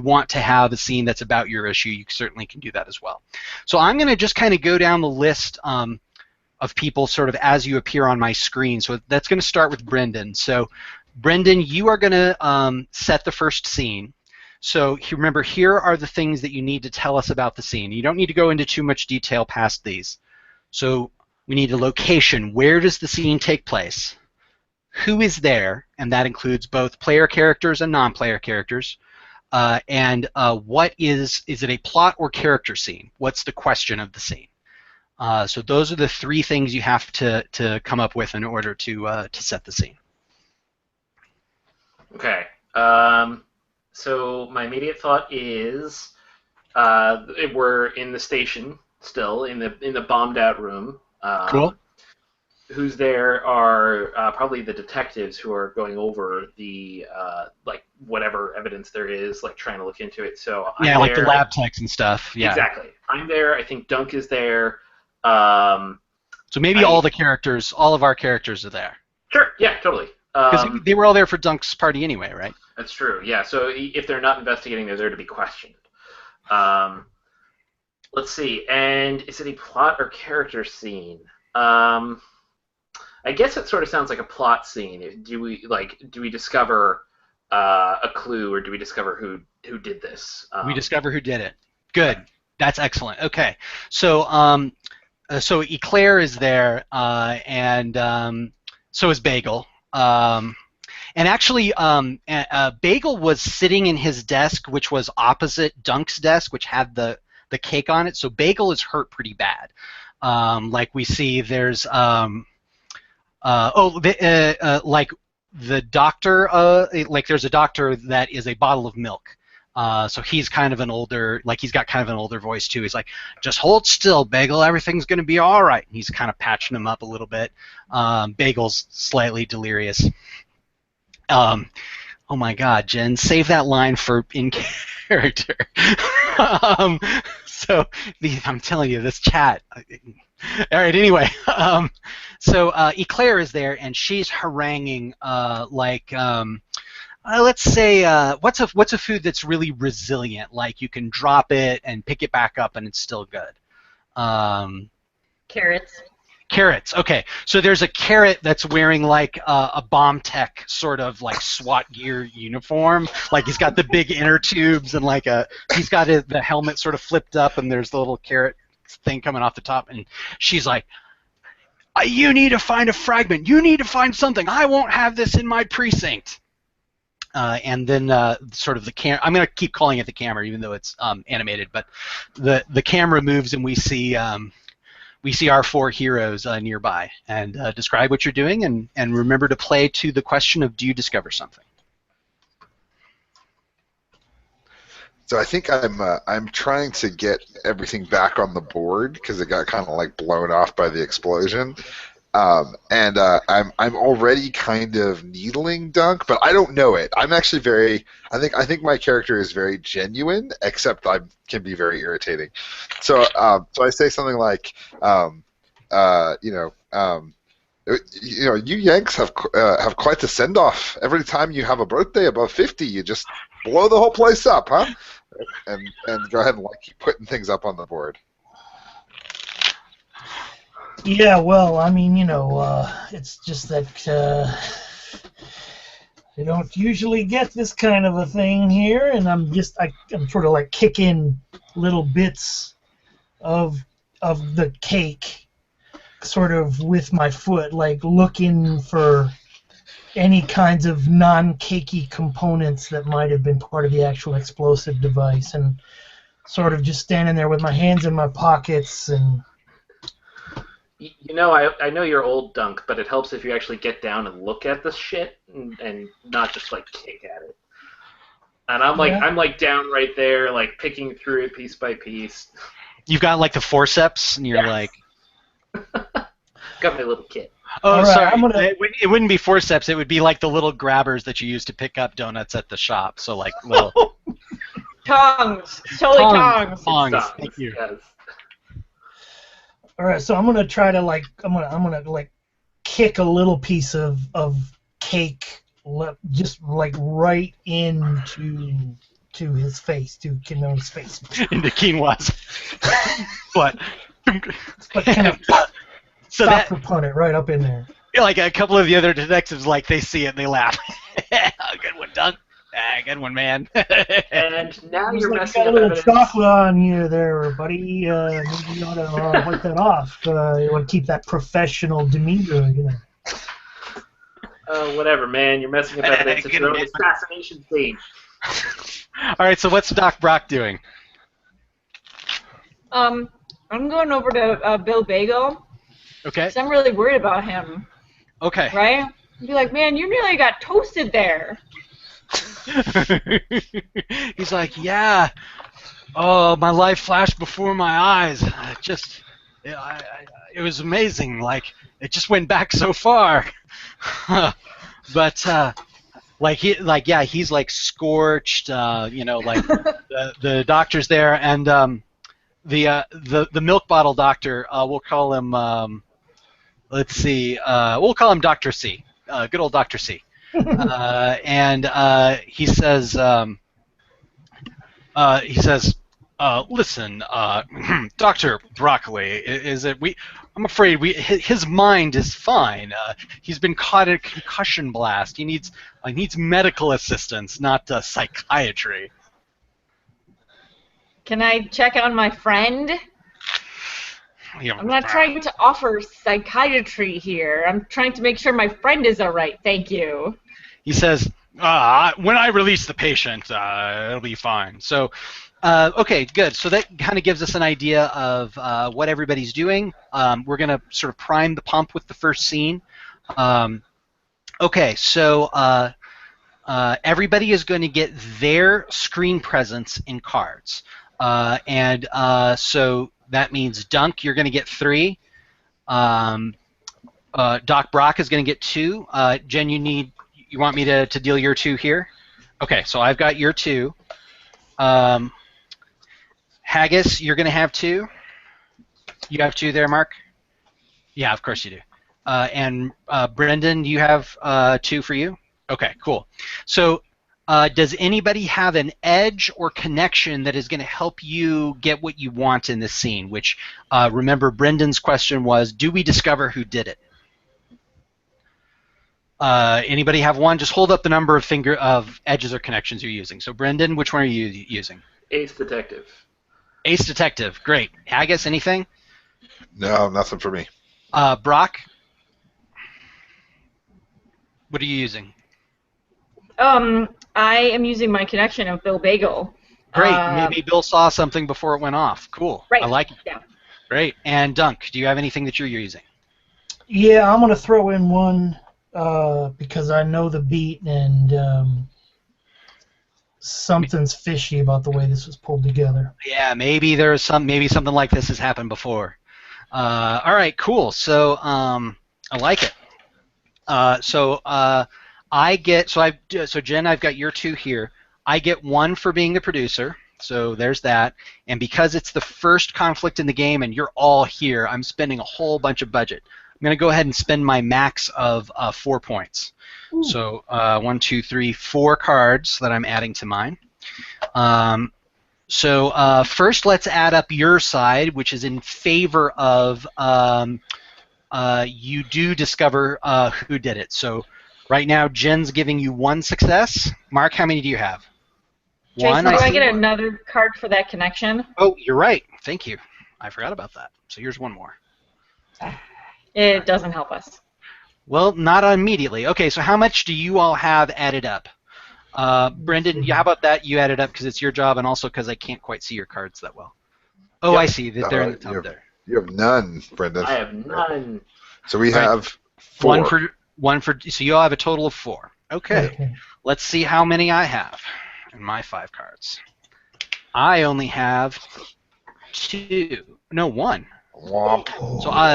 want to have a scene that's about your issue, you certainly can do that as well. So I'm going to just kind of go down the list of people sort of as you appear on my screen. So that's going to start with Brendan. So Brendan, you are going to set the first scene. So remember, here are the things that you need to tell us about the scene. You don't need to go into too much detail past these. So we need a location. Where does the scene take place? Who is there? And that includes both player characters and non-player characters. And what is it a plot or character scene? What's the question of the scene? So those are the 3 things you have to come up with in order to set the scene. Okay. So my immediate thought is we're in the station still, in the bombed out room. Cool. Who's there are probably the detectives who are going over the whatever evidence there is, like trying to look into it. So I'm like there. The lab techs and stuff. Yeah. Exactly. I'm there. I think Dunk is there. So maybe all of our characters are there. Sure. Yeah. Totally. Because they were all there for Dunk's party anyway, right? That's true. Yeah. So if they're not investigating, they're there to be questioned. Let's see. And is it a plot or character scene? I guess it sort of sounds like a plot scene. Do we discover a clue, or do we discover who did this? We discover who did it. Good. That's excellent. Okay. So so Eclair is there, and so is Bagel. And actually, Bagel was sitting in his desk, which was opposite Dunk's desk, which had the cake on it. So Bagel is hurt pretty bad. Like we see, there's like the doctor. Like there's a doctor that is a bottle of milk. So he's kind of an older, like he's got kind of an older voice too. He's like, just hold still, Bagel. Everything's gonna be all right. And he's kind of patching him up a little bit. Bagel's slightly delirious. Oh my God, Jen, save that line for in character. I'm telling you, this chat. All right. Anyway, so Eclair is there, and she's haranguing let's say what's a food that's really resilient, like you can drop it and pick it back up and it's still good. Carrots. Carrots. Okay, so there's a carrot that's wearing like a bomb tech sort of like SWAT gear uniform. Like he's got the big inner tubes and like he's got the helmet sort of flipped up and there's the little carrot thing coming off the top. And she's like, "You need to find a fragment. You need to find something. I won't have this in my precinct." And then sort of the camera. I'm going to keep calling it the camera, even though it's animated. But the camera moves and we see our four heroes nearby, and describe what you're doing, and remember to play to the question of, do you discover something? So I think I'm trying to get everything back on the board because it got kind of like blown off by the explosion, and I'm already kind of needling Dunk, but I don't know it. I'm actually very. I think my character is very genuine, except I can be very irritating. So I say something like, you Yanks have quite the send off. Every time you have a birthday above 50, you just blow the whole place up, huh? And go ahead and like keep putting things up on the board. Yeah, well, I mean, it's just that I don't usually get this kind of a thing here, and I'm sort of like kicking little bits of the cake, sort of with my foot, like looking for any kinds of non-cakey components that might have been part of the actual explosive device, and sort of just standing there with my hands in my pockets and. I know you're old, Dunk, but it helps if you actually get down and look at this shit and not just like kick at it. And I'm like down right there, like picking through it piece by piece. You've got like the forceps, and you're like. Got my little kit. Oh, right, sorry. It wouldn't be forceps. It would be like the little grabbers that you use to pick up donuts at the shop. So like little. Tongs. Totally tongs. Tongs. Thank you. Yes. All right, so I'm gonna try to I'm gonna kick a little piece of cake just like right into his face, to Quinoa's face. Into Quinoa's. What? But kind of so stop opponent right up in there. Like a couple of the other detectives, like they see it and they laugh. Good one, Doug. Good one, man. And now you're like messing got a up little evidence. chocolate on you there, buddy. Maybe you ought to wipe that off. You want to keep that professional demeanor, Whatever, man. You're messing up evidence. It's your own assassination scene. All right, so what's Doc Brock doing? I'm going over to Bill Bagel. Okay. Because I'm really worried about him. Okay. Right? Be like, man, you nearly got toasted there. He's like, yeah. Oh, my life flashed before my eyes. It was amazing. Like, it just went back so far. But he's like scorched. Like the doctor's there, and the milk bottle doctor. We'll call him. Let's see. We'll call him Dr. C. Good old Dr. C. And he says, Listen, Dr. Broccoli, is it I'm afraid his mind is fine. He's been caught in a concussion blast. He needs medical assistance, not psychiatry. Can I check on my friend? I'm not trying to offer psychiatry here. I'm trying to make sure my friend is all right. Thank you. He says, when I release the patient, it'll be fine. So, okay, good. So that kind of gives us an idea of what everybody's doing. We're going to sort of prime the pump with the first scene. Okay, so everybody is going to get their screen presence in cards. So that means Dunk, you're going to get 3. Doc Brock is going to get 2. Jen, you want me to deal your 2 here? Okay, so I've got your 2. Haggis, you're going to have 2. You have 2 there, Mark? Yeah, of course you do. And Brendan, you have 2 for you? Okay, cool. So does anybody have an edge or connection that is going to help you get what you want in this scene? Which, remember, Brendan's question was, do we discover who did it? Anybody have one? Just hold up the number of edges or connections you're using. So, Brendan, which one are you using? Ace Detective. Ace Detective, great. Haggis, anything? No, nothing for me. Brock? What are you using? I am using my connection of Bill Bagel. Great. Maybe Bill saw something before it went off. Cool. Right. I like it. Yeah. Great. And Dunk, do you have anything that you're using? Yeah, I'm going to throw in one because I know the beat and something's fishy about the way this was pulled together. Yeah, maybe something like this has happened before. All right, cool. So I like it. So Jen, I've got your 2 here. I get 1 for being the producer. So there's that. And because it's the first conflict in the game and you're all here, I'm spending a whole bunch of budget. I'm going to go ahead and spend my max of 4 points. Ooh. So 1, 2, 3, 4 cards that I'm adding to mine. So first let's add up your side, which is in favor of you do discover who did it. So right now Jen's giving you 1 success. Mark, how many do you have? Jason, 1. do I get another card for that connection? Oh, you're right. Thank you. I forgot about that. So here's 1 more. It doesn't help us. Well, not immediately. Okay, so how much do you all have added up? Brendan, how about that? You added up because it's your job and also because I can't quite see your cards that well. Oh, yep. I see that they're in the top there. You have none, Brendan. I have none. So we have 4. One for. So you all have a total of 4. Okay. Let's see how many I have in my 5 cards. I only have 2. No, 1. Womp.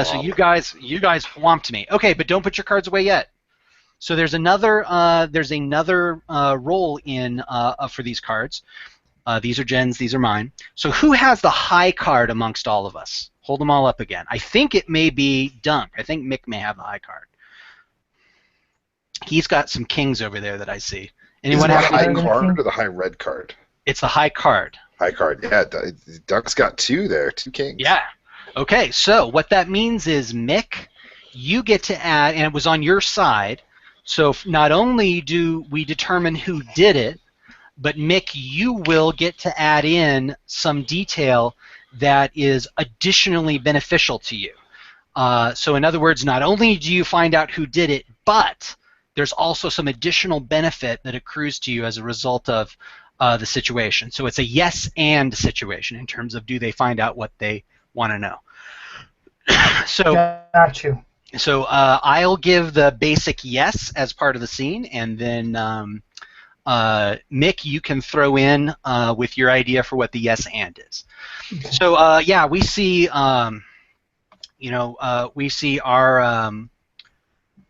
So you guys whomped me. Okay, but don't put your cards away yet. So there's another roll in for these cards. These are Jen's, these are mine. So who has the high card amongst all of us? Hold them all up again. I think it may be Dunk. I think Mick may have the high card. He's got some kings over there that I see. Anyone have the high card or the high red card? It's the high card. High card, yeah. Dunk's got 2 there, 2 kings. Yeah. Okay, so what that means is, Mick, you get to add, and it was on your side, so not only do we determine who did it, but Mick, you will get to add in some detail that is additionally beneficial to you. So in other words, not only do you find out who did it, but there's also some additional benefit that accrues to you as a result of the situation. So it's a yes and situation in terms of do they find out what they want to know. So got you. So I'll give the basic yes as part of the scene, and then Mick, you can throw in with your idea for what the yes and is. Okay. So yeah, we see we see our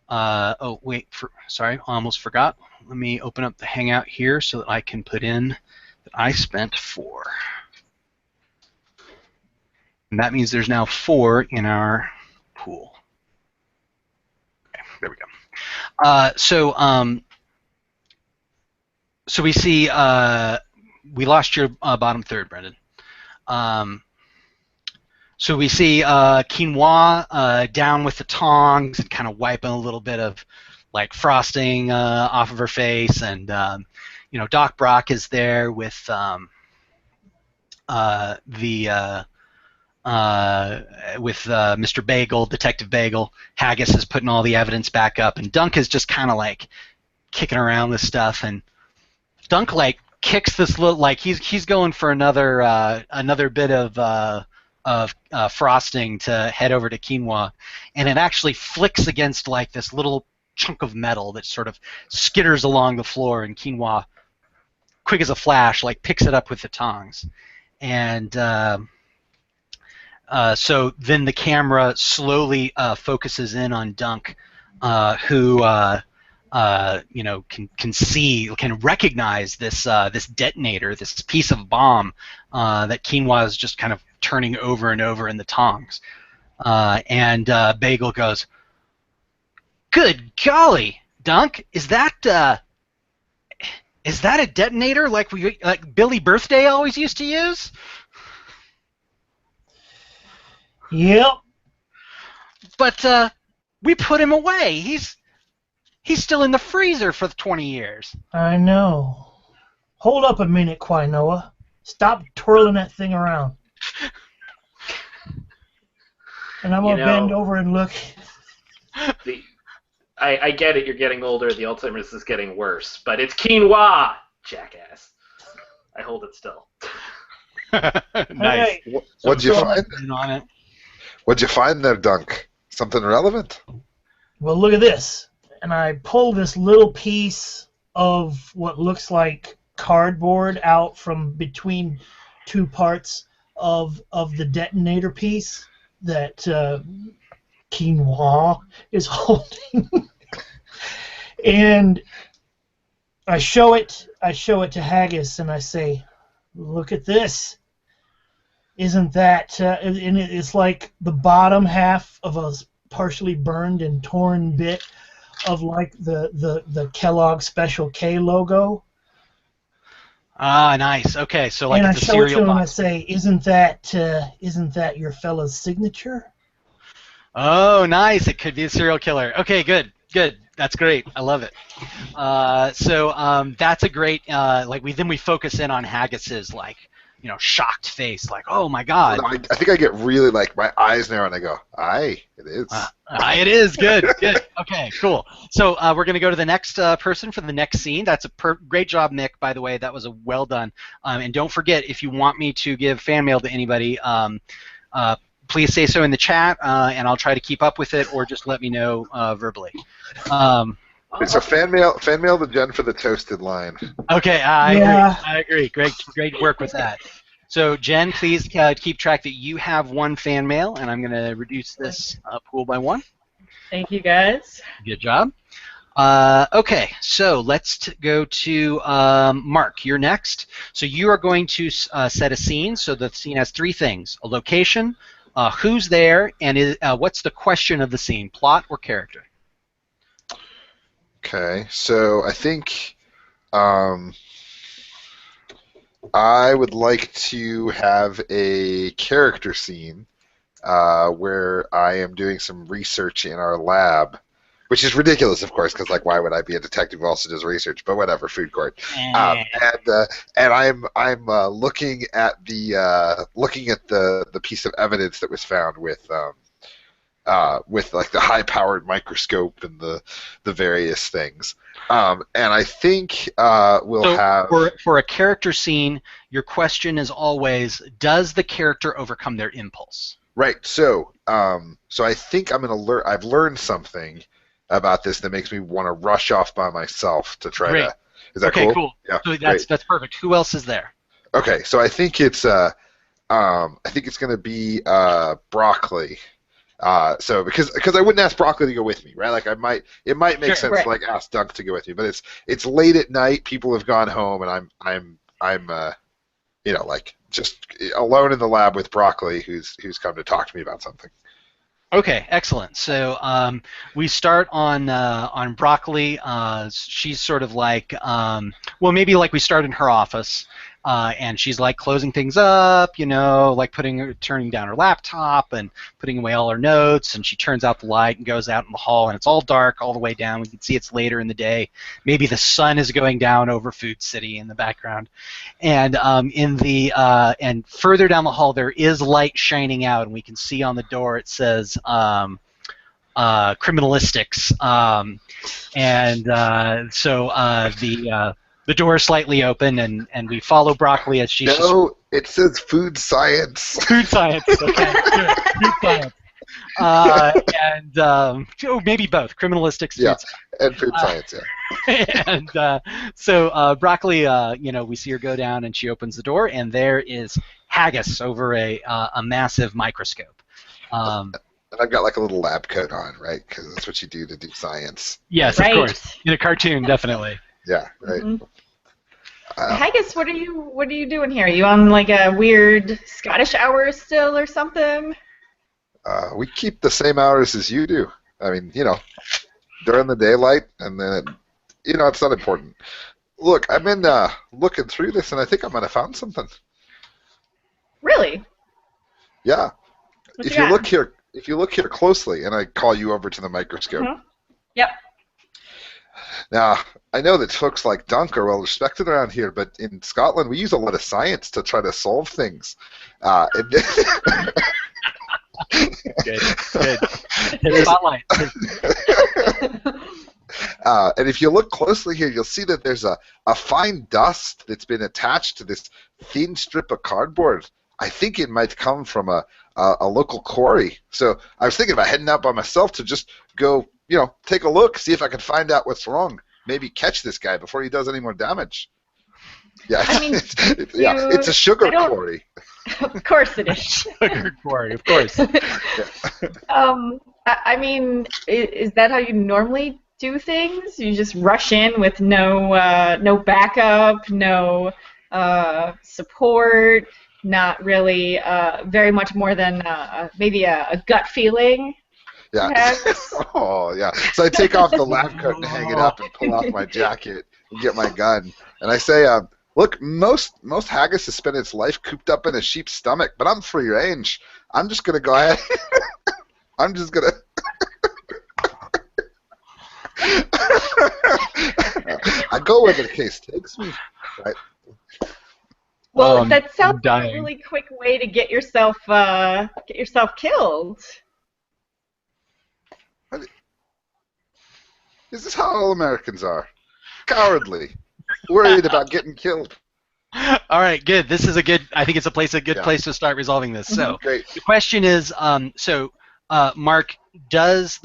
oh wait, sorry, I almost forgot. Let me open up the Hangout here so that I can put in that I spent 4. And that means there's now 4 in our pool. Okay, there we go. So we see we lost your bottom third, Brendan. So we see Quinoa down with the tongs and kind of wiping a little bit of like frosting off of her face, and Doc Brock is there with Mr. Bagel, Detective Bagel. Haggis is putting all the evidence back up, and Dunk is just kind of like kicking around this stuff, and Dunk like kicks this little, like he's going for another bit of frosting to head over to Quinoa, and it actually flicks against like this little chunk of metal that sort of skitters along the floor, and Quinoa, quick as a flash, like picks it up with the tongs, and so then the camera slowly focuses in on Dunk, who can recognize this detonator, this piece of bomb that Quinoa is just kind of turning over and over in the tongs, and Bagel goes, "Good golly, Dunk, is that a detonator like Billy Birthday always used to use?" Yep. But we put him away. He's still in the freezer for 20 years. I know. Hold up a minute, Quinoa. Stop twirling that thing around. And I'm going to bend over and look. I get it, you're getting older, the Alzheimer's is getting worse, but it's Quinoa, jackass. I hold it still. Nice. Okay. What'd you find? On it. What'd you find there, Dunk? Something relevant? Well, look at this. And I pull this little piece of what looks like cardboard out from between two parts of the detonator piece that Quinoa is holding. And I show it to Haggis, and I say, "Look at this. Isn't that?" And it's like the bottom half of a partially burned and torn bit of like the Kellogg Special K logo. Ah, nice. Okay, so like and it's a I show it to cereal him and I box. say, "Isn't that your fella's signature?" Oh, nice. It could be a serial killer. Okay, good. That's great. I love it. So that's a great. Then we focus in on Haggis's shocked face, like, oh my god. I think I get really like my eyes narrow and I go, "Aye, it is." It is good. Okay, cool. So we're gonna go to the next person for the next scene. That's a great job, Mick. By the way, that was a well done. And don't forget, if you want me to give fan mail to anybody, please say so in the chat, and I'll try to keep up with it, or just let me know verbally. So fan mail to Jenn for the toasted line. Okay, I agree. Great work with that. So Jenn, please keep track that you have one fan mail, and I'm going to reduce this pool by 1. Thank you, guys. Good job. Okay, so let's go to Mark. You're next. So you are going to set a scene. So the scene has 3 things: a location, who's there, and what's the question of the scene, plot or character. Okay, so I think I would like to have a character scene where I am doing some research in our lab, which is ridiculous, of course, because why would I be a detective who also does research? But whatever, food court. And I'm looking at the piece of evidence that was found with the high-powered microscope and the various things. And I think we'll have for a character scene, your question is always, does the character overcome their impulse? Right. So I think I've learned something about this that makes me want to rush off by myself to try to. Is that okay, cool? Yeah, so that's perfect. Who else is there? Okay, so I think it's going to be Broccoli. So because I wouldn't ask Broccoli to go with me, right? It might make sense to ask Dunk to go with me, but it's late at night, people have gone home, and I'm just alone in the lab with Broccoli, who's come to talk to me about something. Okay, excellent. So we start on Broccoli. She's sort of maybe we start in her office, and she's like closing things up, like turning down her laptop and putting away all her notes, and she turns out the light and goes out in the hall, and it's all dark all the way down. We can see it's later in the day. Maybe the sun is going down over Food City in the background, and and further down the hall there is light shining out, and we can see on the door it says criminalistics, the door is slightly open, and we follow Broccoli as she... No, it says food science. Food science, okay, good. Food science. Maybe both, criminalistics, yeah, food science. And food science, yeah. And so Broccoli, we see her go down, and she opens the door, and there is haggis over a massive microscope. And I've got like a little lab coat on, right? Because that's what you do to do science. Yes, right. Of course. In a cartoon, definitely. Yeah, right. Mm-hmm. Haggis, what are you doing here? Are you on like a weird Scottish hour still or something? We keep the same hours as you do. I mean, during the daylight, and then, it's not important. Look, I've been looking through this, and I think I might have found something. Really? Yeah. What If you you got? look here closely, and I call you over to the microscope. Mhm. Yep. Now, I know that folks like Dunk are well respected around here, but in Scotland we use a lot of science to try to solve things. Good. Spotlight. And if you look closely here, you'll see that there's a fine dust that's been attached to this thin strip of cardboard. I think it might come from a local quarry. So I was thinking about heading out by myself to just go, take a look, see if I can find out what's wrong. Maybe catch this guy before he does any more damage. Yeah, I mean, it's a sugar quarry. Of course it is. Sugar quarry, of course. I mean, is that how you normally do things? You just rush in with no backup, no support, not really very much more than maybe a gut feeling. Yeah. Perhaps? Oh, yeah. So I take off the lab coat and hang it up and pull off my jacket and get my gun. And I say, look, most haggis has spent its life cooped up in a sheep's stomach, but I'm free range. I'm just going to go ahead. I'm just going to... I go where the case takes me. Right? Well, that sounds like dying. a really quick way to get yourself killed. Is this how all Americans are? Cowardly. Worried about getting killed. All right, good. This is a good place to start resolving this. So Great. the question is, Mark, does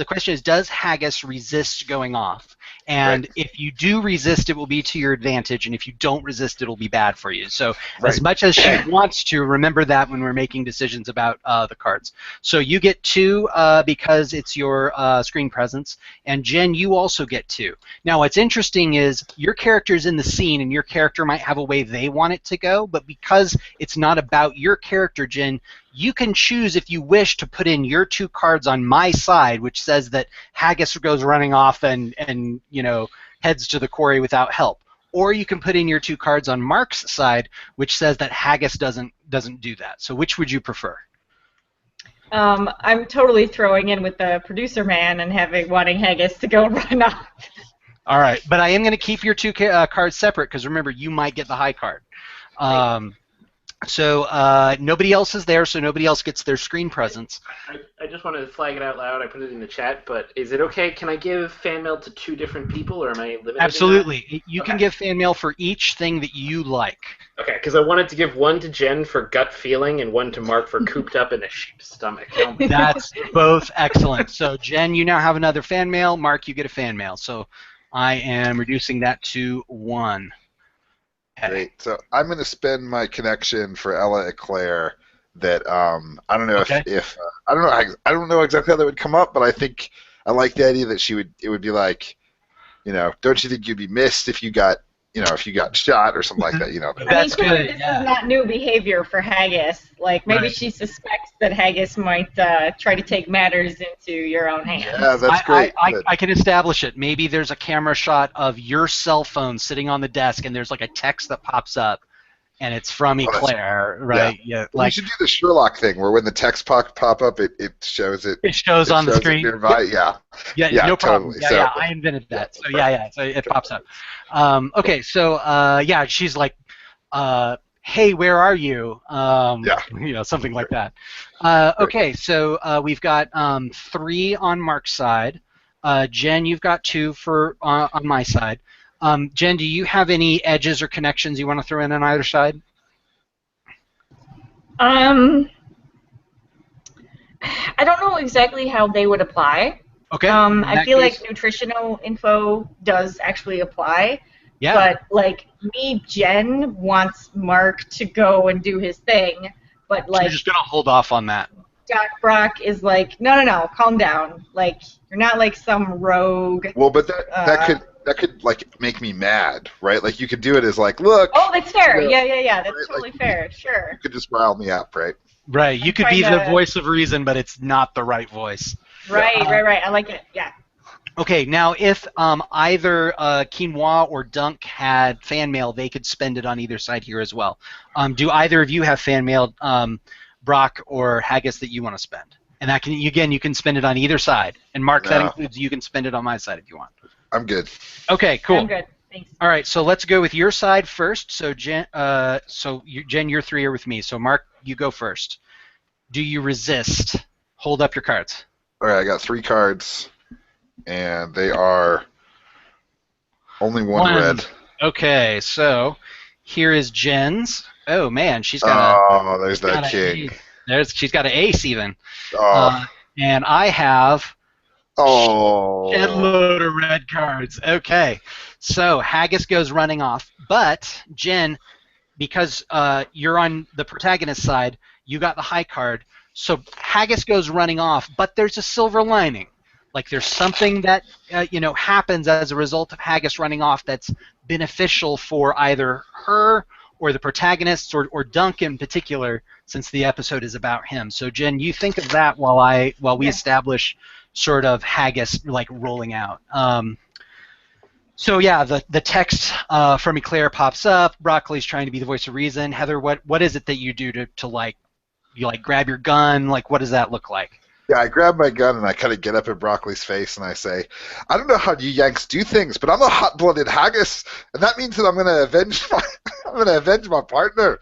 haggis resist going off? And Right. if you do resist, it will be to your advantage, and if you don't resist, it'll be bad for you. So Right. as much as she wants to, remember that when we're making decisions about the cards. So you get 2 because it's your screen presence, and Jen, you also get 2. Now what's interesting is your character's in the scene, and your character might have a way they want it to go, but because it's not about your character, Jen, you can choose if you wish to put in your 2 cards on my side, which says that haggis goes running off and heads to the quarry without help. Or you can put in your 2 cards on Mark's side, which says that haggis doesn't do that. So which would you prefer? I'm totally throwing in with the producer man and wanting haggis to go run off. All right, but I am going to keep your 2 cards separate because remember, you might get the high card. So nobody else is there, so nobody else gets their screen presence. I just wanted to flag it out loud. I put it in the chat, but is it okay? Can I give fan mail to 2 different people, or am I limited? Absolutely. You can Okay. give fan mail for each thing that you like. Okay, because I wanted to give 1 to Jen for gut feeling and 1 to Mark for cooped up in a sheep's stomach. Oh my That's both excellent. So Jen, you now have another fan mail. Mark, you get a fan mail. So I am reducing that to 1. Okay. Great. So I'm going to spend my connection for Ella Eclair. That I don't know Okay. if I don't know exactly how that would come up, but I think I like the idea that it would be like, don't you think you'd be missed if you got shot or something like that, That's I mean, good, This yeah. is not new behavior for haggis. Like maybe Right. she suspects that haggis might try to take matters into your own hands. Yeah, that's great. Good. I can establish it. Maybe there's a camera shot of your cell phone sitting on the desk, and there's like a text that pops up. and it's from Oh, Eclair, right? Yeah, We like should do the Sherlock thing where when the text pop up, it shows it. it shows It on the shows it screen. nearby. Yeah. Yeah, Yeah. no problem. Totally. Yeah, So. yeah, I invented Yeah. that. So yeah, so it pops up. Okay, so yeah, she's like, hey, where are you? Yeah. Something like that. Okay, so we've got 3 on Mark's side. Jen, you've got 2 for on my side. Jen, do you have any edges or connections you want to throw in on either side? I don't know exactly how they would apply. Okay. I feel like nutritional info does actually apply. Yeah. But like me, Jen wants Mark to go and do his thing, but like you're just gonna hold off on that. Doc Brock is like, no, calm down. Like you're not like some rogue. Well, but that could like make me mad, right? Like you could do it as like, look. Oh, that's fair. You know, Yeah. That's right? totally Like, fair. Sure. You could just rile me up, right? Right. You could be the voice of reason, but it's not the right voice. Right. I like it. Yeah. Okay, now if either Quinoa or Dunk had fan mail, they could spend it on either side here as well. Do either of you have fan mail, Brock or Haggis, that you want to spend? And that can, again, you can spend it on either side. And Mark, that includes you can spend it on my side if you want. I'm good. Okay, cool. I'm good. Thanks. All right, so let's go with your side first. So Jen, Jen, your 3 are with me. So Mark, you go first. Do you resist? Hold up your cards. All right, I got 3 cards. And they are only one red. Okay, so here is Jen's. Oh man, she's got there's that king. She's got an ace even. Oh. And I have a load of red cards. Okay, so Haggis goes running off, but Jen, because you're on the protagonist side, you got the high card. So Haggis goes running off, but there's a silver lining. Like there's something that happens as a result of Haggis running off that's beneficial for either her or the protagonists or Dunk in particular, since the episode is about him. So Jen, you think of that while we establish sort of Haggis like rolling out. So yeah, the text from Eclair pops up. Broccoli's trying to be the voice of reason. Heather, what is it that you do to like grab your gun? Like what does that look like? Yeah, I grab my gun and I kind of get up in Broccoli's face and I say, I don't know how you Yanks do things, but I'm a hot-blooded Haggis, and that means that I'm going to avenge my partner.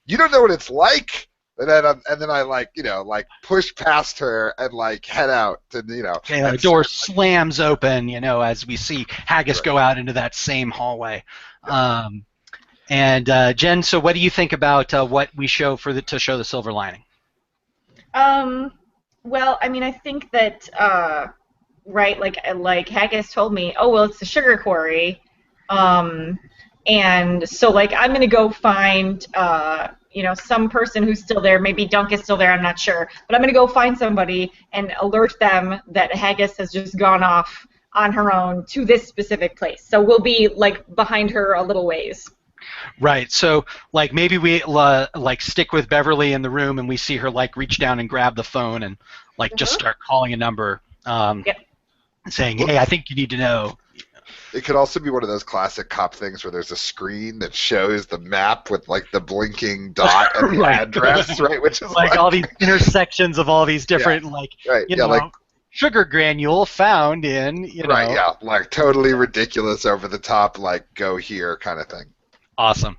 You don't know what it's like. And then I like push past her and like head out to Okay, the door slams open, as we see Haggis go out into that same hallway. And Jen, so what do you think about what we show to show the silver lining? Well, I mean, I think that, right, like Haggis told me, oh, well, it's the sugar quarry, and so, like, I'm going to go find, some person who's still there. Maybe Dunk is still there, I'm not sure. But I'm going to go find somebody and alert them that Haggis has just gone off on her own to this specific place. So we'll be, like, behind her a little ways. Right. So, like, maybe we stick with Beverly in the room, and we see her like reach down and grab the phone and like just start calling a number, saying, "Hey, I think you need to know." It could also be one of those classic cop things where there's a screen that shows the map with like the blinking dot and the address, right? Which is like all these intersections of all these different sugar granule found in Right. Yeah. Like totally ridiculous, over the top, like go here kind of thing. Awesome.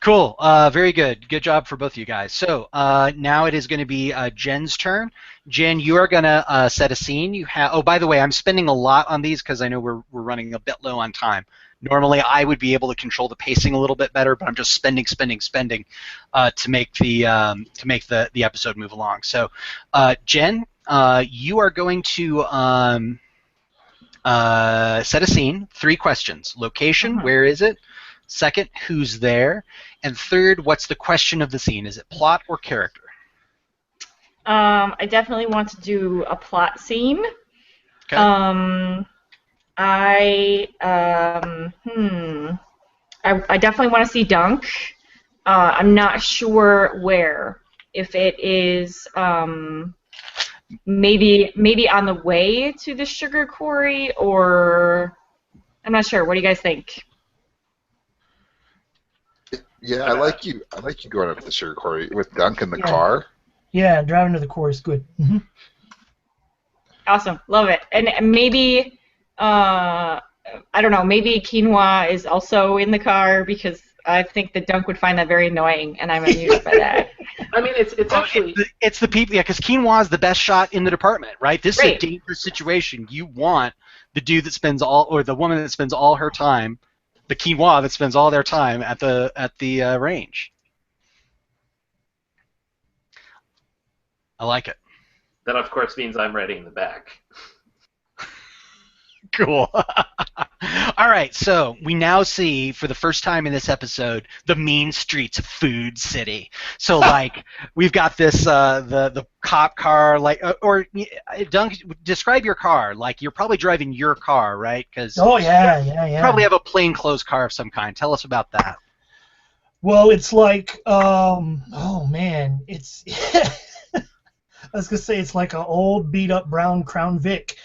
Cool. Very good. Good job for both of you guys. So now it is going to be Jen's turn. Jen, you are going to set a scene. You have. Oh, by the way, I'm spending a lot on these because I know we're running a bit low on time. Normally, I would be able to control the pacing a little bit better, but I'm just spending to make the episode move along. So, Jen, you are going to set a scene. 3 questions: location, where is it? Second, who's there? And third, what's the question of the scene? Is it plot or character? I definitely want to do a plot scene. Okay. I definitely want to see Dunk. I'm not sure where. If it is maybe on the way to the sugar quarry, or I'm not sure. What do you guys think? Yeah, I like you. I like you going up the sugar quarry with Dunk in the Yeah. car. Yeah, driving to the core is good. Mm-hmm. Awesome, love it. And maybe, I don't know, maybe quinoa is also in the car because I think that Dunk would find that very annoying, and I'm amused by that. I mean, it's actually It's the people, yeah, because quinoa is the best shot in the department, right? This is a Right. dangerous situation. You want the dude that spends all, or the woman that spends all her time, the quinoa that spends all their time at the range. I like it. that, of course, means I'm ready in the back. Cool. All right, so we now see for the first time in this episode the mean streets of Food City. So like we've got this the cop car, like or Dunk, describe your car. Like you're probably driving your car, right? Because Oh yeah. you probably have a plainclothes car of some kind. Tell us about that. Well, it's like, oh man, it's. I was gonna say it's like an old beat up brown Crown Vic,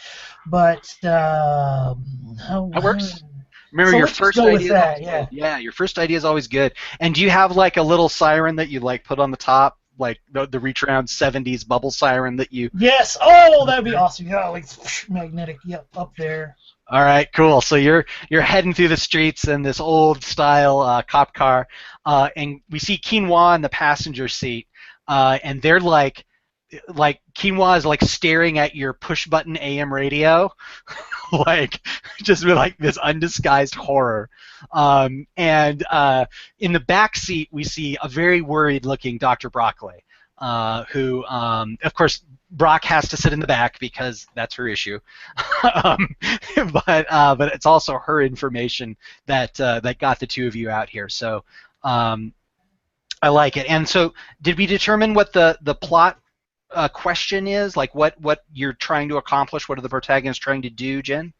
but That works. Remember So your let's just first go idea. with is that, always yeah. good. Yeah, your first idea is always good. And do you have like a little siren that you like put on the top, like the reach around '70s bubble siren that you? Yes. Oh, that'd be awesome. Yeah, like magnetic. Yep, up there. All right, cool. So you're heading through the streets in this old style cop car, and we see quinoa in the passenger seat, and they're like quinoa is like staring at your push button AM radio, like just with like this undisguised horror. And in the back seat we see a very worried looking Dr. Broccoli, who of course Brock has to sit in the back because that's her issue. um, but it's also her information that that got the two of you out here. So I like it. And so, did we determine what the plot question is? Like what you're trying to accomplish? What are the protagonists trying to do, Jen?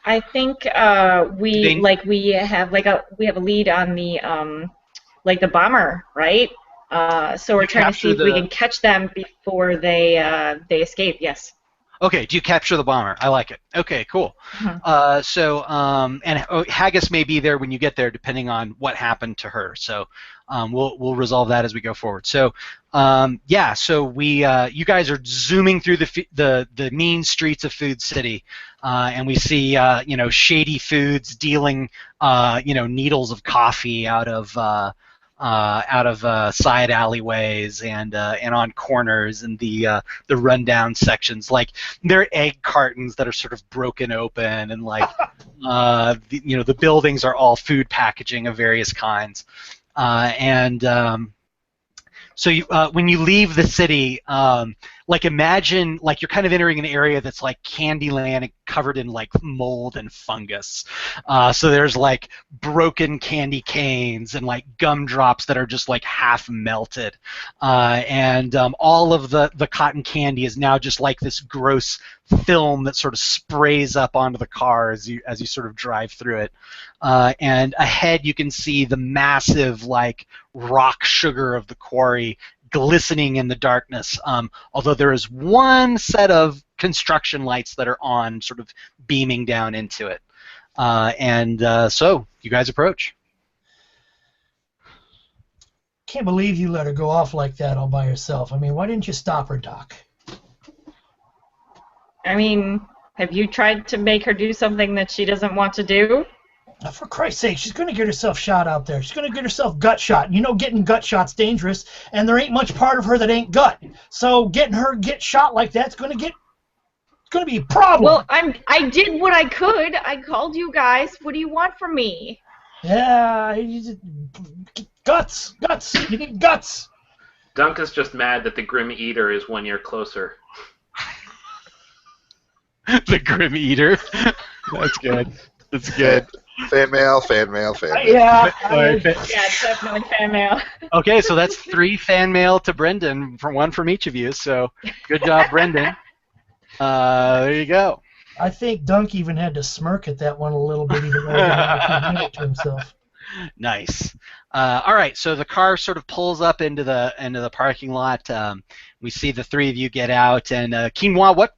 I think They- we have a lead on the like the bomber, right? So we're You trying to see capture if we the- can catch them before they escape. Yes. Okay, do you capture the bomber? I like it. Okay, cool. Mhm. And Haggis may be there when you get there, depending on what happened to her. So we'll resolve that as we go forward. So yeah, so we you guys are zooming through the mean streets of Food City, and we see Shady Foods dealing needles of coffee out of side alleyways and on corners and the rundown sections. Like there are egg cartons that are sort of broken open, and like the buildings are all food packaging of various kinds. So when you leave the city, like imagine like you're kind of entering an area that's like Candyland and covered in like mold and fungus. So there's like broken candy canes and like gumdrops that are just like half melted, and all of the cotton candy is now just like this gross film that sort of sprays up onto the car as you sort of drive through it. And ahead you can see the massive like rock sugar of the quarry glistening in the darkness, although there is one set of construction lights that are on, sort of beaming down into it. So you guys approach. Can't believe you let her go off like that all by herself. I mean, why didn't you stop her, Doc? I mean, have you tried to make her do something that she doesn't want to do? Now, for Christ's sake, she's going to get herself shot out there. She's going to get herself gut shot. You know getting gut shot's dangerous, and there ain't much part of her that ain't gut. So getting her get shot like that's going to be a problem. Well, I did what I could. I called you guys. What do you want from me? Yeah, guts. You need guts. Dunk is just mad that the Grim Eater is 1 year closer. The Grim Eater. That's good. That's good. Fan mail. Yeah. Yeah, it's definitely fan mail. Okay, so that's 3 fan mail to Brendan, for 1 from each of you. So good job, Brendan. There you go. I think Dunk even had to smirk at that one a little bit, even though he didn't admit it to himself. Nice. All right, so the car sort of pulls up into the parking lot. We see the 3 of you get out, and Quinoa,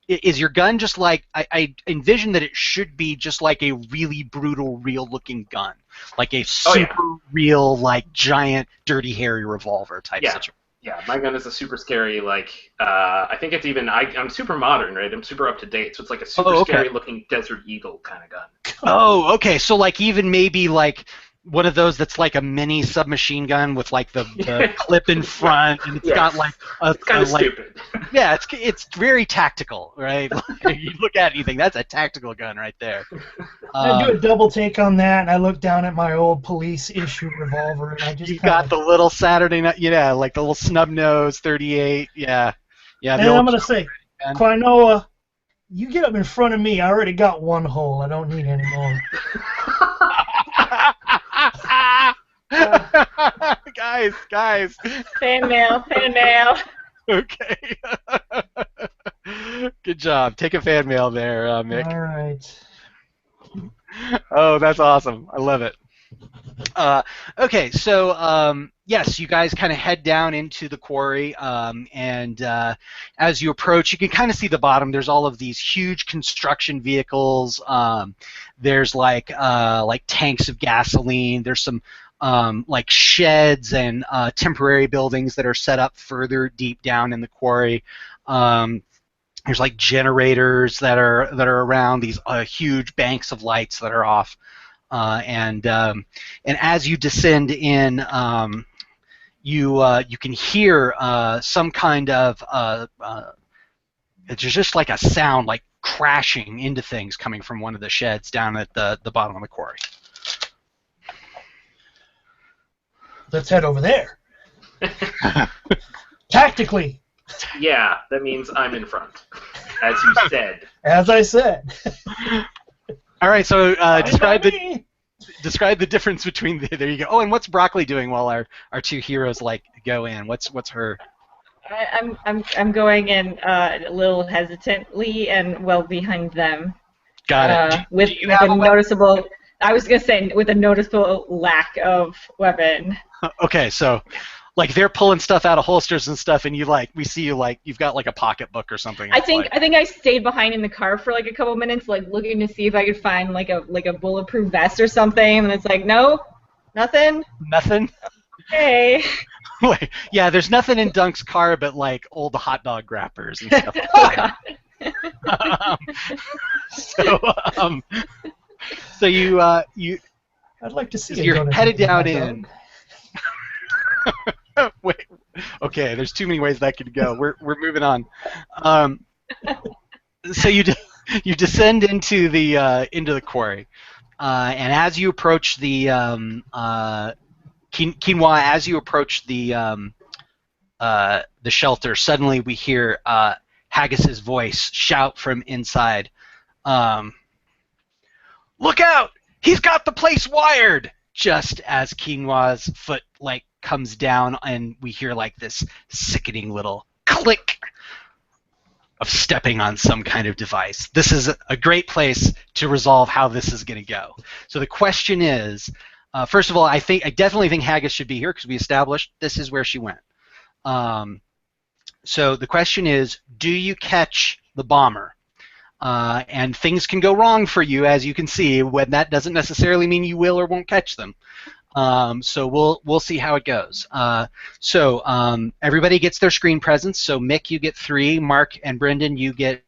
is your gun just like I envision that it should be just like a really brutal, real-looking gun, like a super real, like giant, dirty, hairy revolver type situation. Yeah, my gun is a super scary, like, I think it's even, I'm super modern, right? I'm super up to date, so it's like a super scary looking Desert Eagle kind of gun. Oh, okay, so like even maybe like one of those that's like a mini submachine gun with like the clip in front, and it's got like it's kind of stupid. Yeah, it's very tactical, right? Like, you look at it, you think that's a tactical gun right there. I do a double take on that, and I look down at my old police issue revolver, and I just got the little Saturday night, like the little snub nose 38, yeah. And I'm gonna say, Quinoa, you get up in front of me. I already got one hole. I don't need any more. guys. Fan mail. Okay. Good job. Take a fan mail there, Mick. All right. Oh, that's awesome. I love it. Okay, so yes, you guys kind of head down into the quarry, and as you approach, you can kind of see the bottom. There's all of these huge construction vehicles. There's like tanks of gasoline. There's some like sheds and temporary buildings that are set up further deep down in the quarry. There's like generators that are around, these huge banks of lights that are off. And as you descend in, you can hear some kind of it's just like a sound, like crashing into things coming from one of the sheds down at the bottom of the quarry. Let's head over there. Tactically. Yeah, that means I'm in front, as you said. As I said. All right, so describe the difference between there you go. Oh, and what's Broccoli doing while our two heroes like go in? What's her? I'm going in a little hesitantly and well behind them. Got it. With a noticeable. I was gonna say with a noticeable lack of weapon. Okay, so like they're pulling stuff out of holsters and stuff, and we see you like you've got like a pocketbook or something. I think I stayed behind in the car for like a couple minutes, like looking to see if I could find like a bulletproof vest or something, and it's like no, nothing. Nothing. Hey. Wait, yeah, there's nothing in Dunk's car but like old hot dog wrappers and stuff. So you I'd like to see. You're headed down in. Wait. Okay, there's too many ways that could go. We're moving on. So you descend into the quarry, and as you approach the Quinoa, as you approach the shelter, suddenly we hear Haggis's voice shout from inside. Look out! He's got the place wired! Just as Quinoa's foot comes down, and we hear like this sickening little click of stepping on some kind of device. This is a great place to resolve how this is going to go. So the question is, first of all, I definitely think Haggis should be here because we established this is where she went. So the question is, do you catch the bomber? And things can go wrong for you, as you can see, when that doesn't necessarily mean you will or won't catch them. So we'll see how it goes. So everybody gets their screen presence. So Mick, you get 3. Mark and Brendan, you get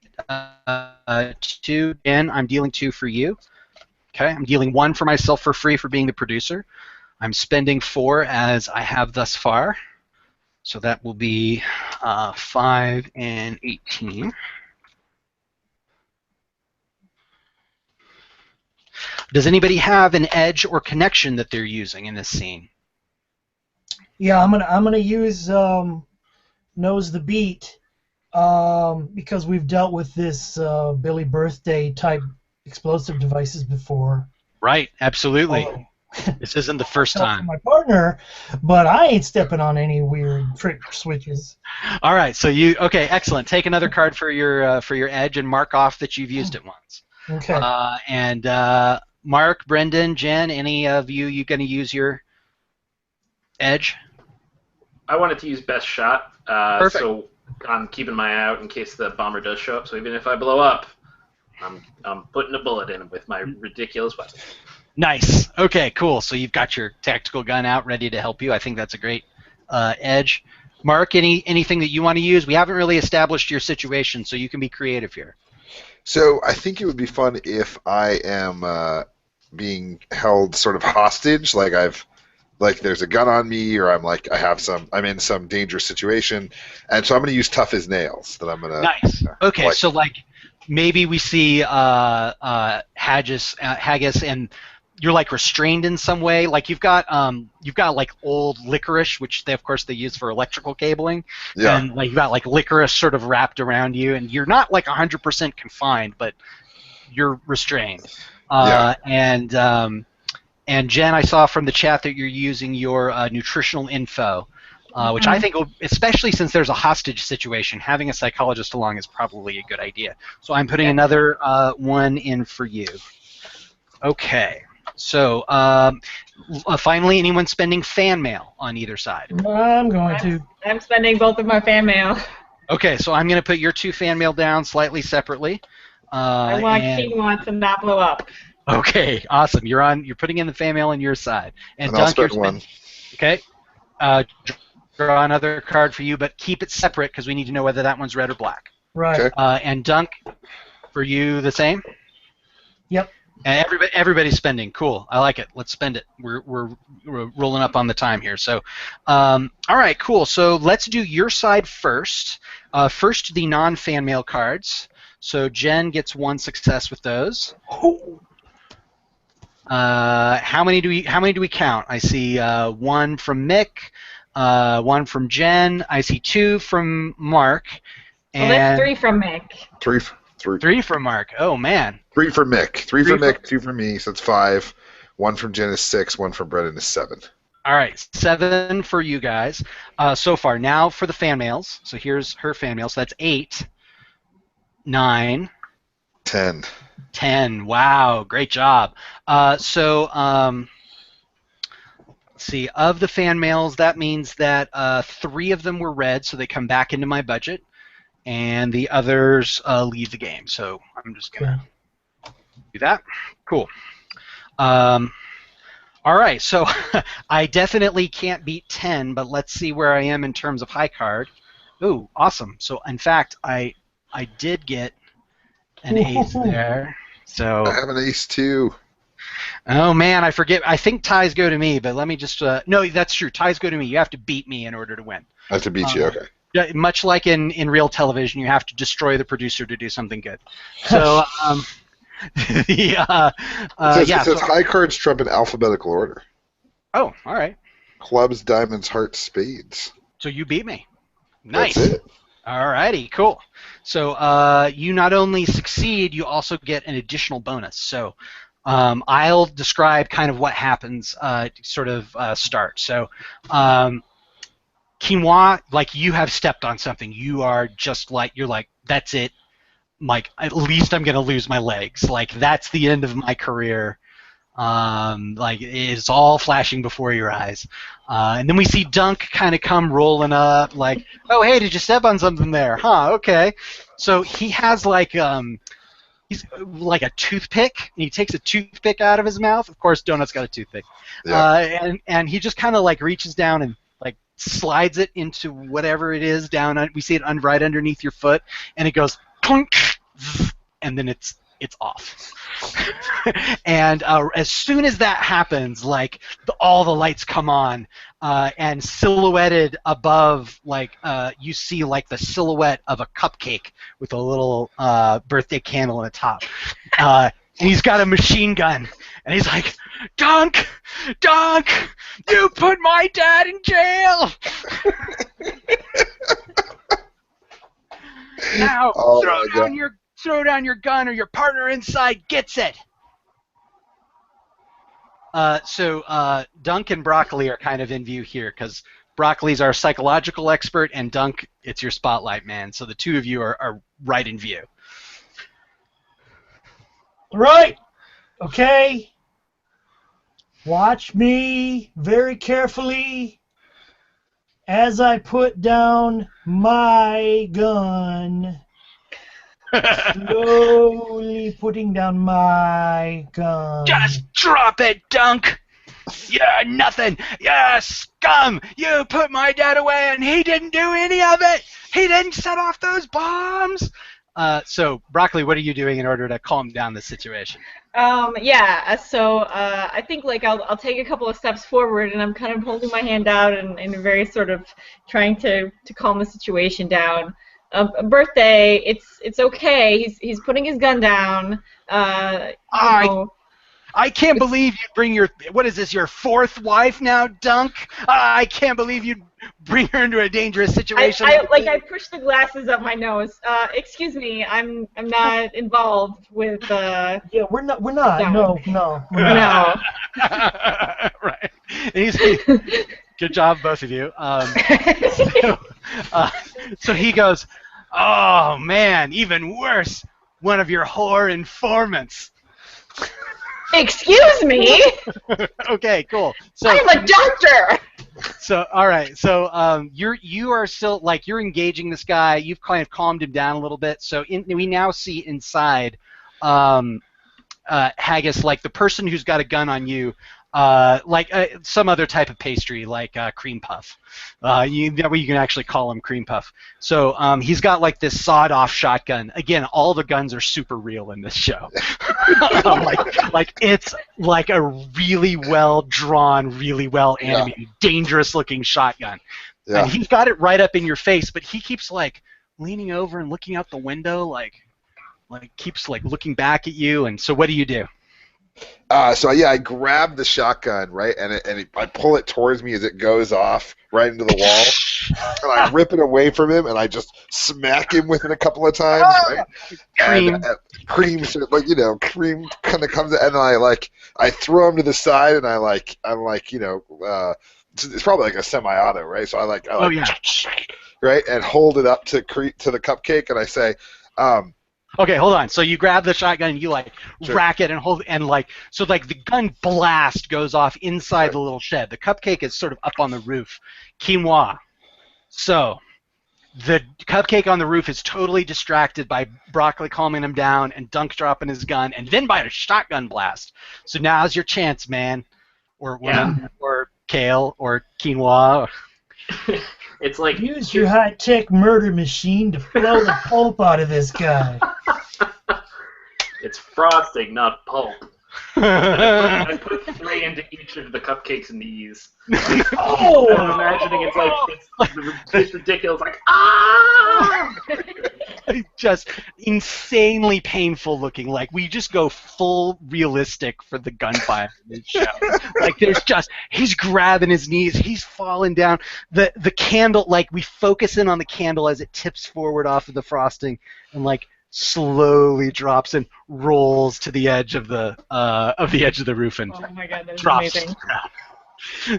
2. Jenn, I'm dealing 2 for you. Okay, I'm dealing 1 for myself for free for being the producer. I'm spending 4 as I have thus far. So that will be 5 and 18. Does anybody have an edge or connection that they're using in this scene? Yeah, I'm gonna use knows the beat because we've dealt with this Billy Birthday type explosive devices before. Right, absolutely. This isn't the first time. My partner, but I ain't stepping on any weird trick switches. All right, so okay, excellent. Take another card for your edge and mark off that you've used it once. Okay. And Mark, Brendan, Jenn, any of you going to use your edge? I wanted to use best shot. Perfect. So I'm keeping my eye out in case the bomber does show up. So even if I blow up, I'm putting a bullet in him with my ridiculous weapon. Nice. Okay, cool. So you've got your tactical gun out, ready to help you. I think that's a great edge. Mark, anything that you want to use? We haven't really established your situation, so you can be creative here. So I think it would be fun if I am being held sort of hostage, like there's a gun on me, or I'm in some dangerous situation, and so I'm going to use tough as nails. That I'm going to. Nice. Okay, so maybe we see Haggis, and you're like restrained in some way. Like you've got like old licorice, which of course they use for electrical cabling. Yeah. And like you've got like licorice sort of wrapped around you, and you're not like 100% confined, but you're restrained. Yeah. And Jen, I saw from the chat that you're using your nutritional info, which I think, especially since there's a hostage situation, having a psychologist along is probably a good idea. So I'm putting another one in for you. Okay. So finally, anyone spending fan mail on either side? I'm going to. I'm spending both of my fan mail. Okay, so I'm going to put your 2 fan mail down slightly separately. I want quinoa to not blow up. Okay, awesome. You're putting in the fan mail on your side, and I'll Dunk, you're spend one. Okay. Draw another card for you, but keep it separate because we need to know whether that one's red or black. Right. Okay. And Dunk, for you the same. Yep. And everybody's spending. Cool. I like it. Let's spend it. We're rolling up on the time here. So, all right, cool. So let's do your side first. First, the non-fan mail cards. So Jen gets 1 success with those. How many do we count? I see 1 from Mick, 1 from Jen. I see 2 from Mark. Well, that's 3 from Mick. 3 from Mark. Oh man. 3 for Mick. 3 for Mick. 2 for me. So it's 5. 1 from Jen is 6. 1 from Brendan is 7. All right, 7 for you guys so far. Now for the fan mails. So here's her fan mail. So that's 8, 9, 10. 10. Wow, great job. Let's see. Of the fan mails, that means that 3 of them were red, so they come back into my budget, and the others leave the game. So I'm just gonna do that. Cool. All right, so I definitely can't beat 10, but let's see where I am in terms of high card. Ooh, awesome. So in fact, I did get an ace there. So I have an ace too. Oh man, I forget. I think ties go to me, but let me just. No, that's true. Ties go to me. You have to beat me in order to win. I have to beat you. Okay. Yeah, much like in real television, you have to destroy the producer to do something good. So it says high cards trump in alphabetical order. Oh, all right. Clubs, diamonds, hearts, spades. So you beat me. Nice. That's it. Alrighty, cool. So you not only succeed, you also get an additional bonus. So I'll describe kind of what happens start. So quinoa, like you have stepped on something. You are just like, you're like, that's it. Like, at least I'm going to lose my legs. Like, that's the end of my career. Like, it's all flashing before your eyes. And then we see Dunk kind of come rolling up, like, oh, hey, did you step on something there? Huh, okay. So he has, like, he's like a toothpick, and he takes a toothpick out of his mouth. Of course, Donut's got a toothpick. Yeah. And he just kind of, like, reaches down and, like, slides it into whatever it is down. We see it right underneath your foot, and it goes clunk, and then it's off. And as soon as that happens, like all the lights come on, and silhouetted above, like you see like the silhouette of a cupcake with a little birthday candle on the top. And he's got a machine gun, and he's like, Dunk, you put my dad in jail. Now throw down your gun, or your partner inside gets it. So Dunk and Broccoli are kind of in view here, because Broccoli's our psychological expert, and Dunk, it's your spotlight man. So the two of you are right in view. Right. Okay. Watch me very carefully As I put down my gun, slowly putting down my gun. Just drop it, Dunk! Yeah, nothing! Yeah, scum! You put my dad away and he didn't do any of it! He didn't set off those bombs! So, Broccoli, what are you doing in order to calm down the situation? Yeah, so I think like I'll take a couple of steps forward, and I'm kind of holding my hand out and very sort of trying to calm the situation down. A birthday, it's okay. He's putting his gun down. You know, I can't believe you'd bring your, what is this, your fourth wife now, Dunk? I can't believe you'd bring her into a dangerous situation. I push the glasses up my nose. Excuse me, I'm not involved with. Yeah, we're not. No. No. No. Right. Good job, both of you. So he goes, oh man, even worse, one of your whore informants. Excuse me. Okay, cool. So I'm a doctor. So all right, so you are still like you're engaging this guy. You've kind of calmed him down a little bit. So we now see inside Haggis, like the person who's got a gun on you, like some other type of pastry, like cream puff. That way you can actually call him cream puff. So he's got like this sawed-off shotgun. Again, all the guns are super real in this show. like it's like a really well drawn, really well animated, dangerous-looking shotgun. Yeah. And he's got it right up in your face, but he keeps like leaning over and looking out the window, like keeps like looking back at you. And so what do you do? So yeah, I grab the shotgun, right, and I pull it towards me as it goes off right into the wall, and I rip it away from him, and I just smack him with it a couple of times, right? Cream, cream kind of comes, and then I throw him to the side, and I'm like, it's probably like a semi-auto, right? So right, and hold it up to the cupcake, and I say, okay, hold on. So you grab the shotgun and you rack it and hold and so the gun blast goes off inside the little shed. The cupcake is sort of up on the roof. Quinoa. So the cupcake on the roof is totally distracted by Broccoli calming him down and Dunk dropping his gun and then by a shotgun blast. So now's your chance, man. Or woman or kale or quinoa. It's like use your high-tech murder machine to blow the pulp out of this guy. It's frosting, not pulp. I put 3 into each of the cupcakes and these. Oh! I'm imagining it's ridiculous, like just insanely painful looking. Like we just go full realistic for the gunfire in this show. Like there's just he's grabbing his knees, he's falling down. The candle, like we focus in on the candle as it tips forward off of the frosting and slowly drops and rolls to the edge of the roof and oh my God, that's drops amazing. to the ground.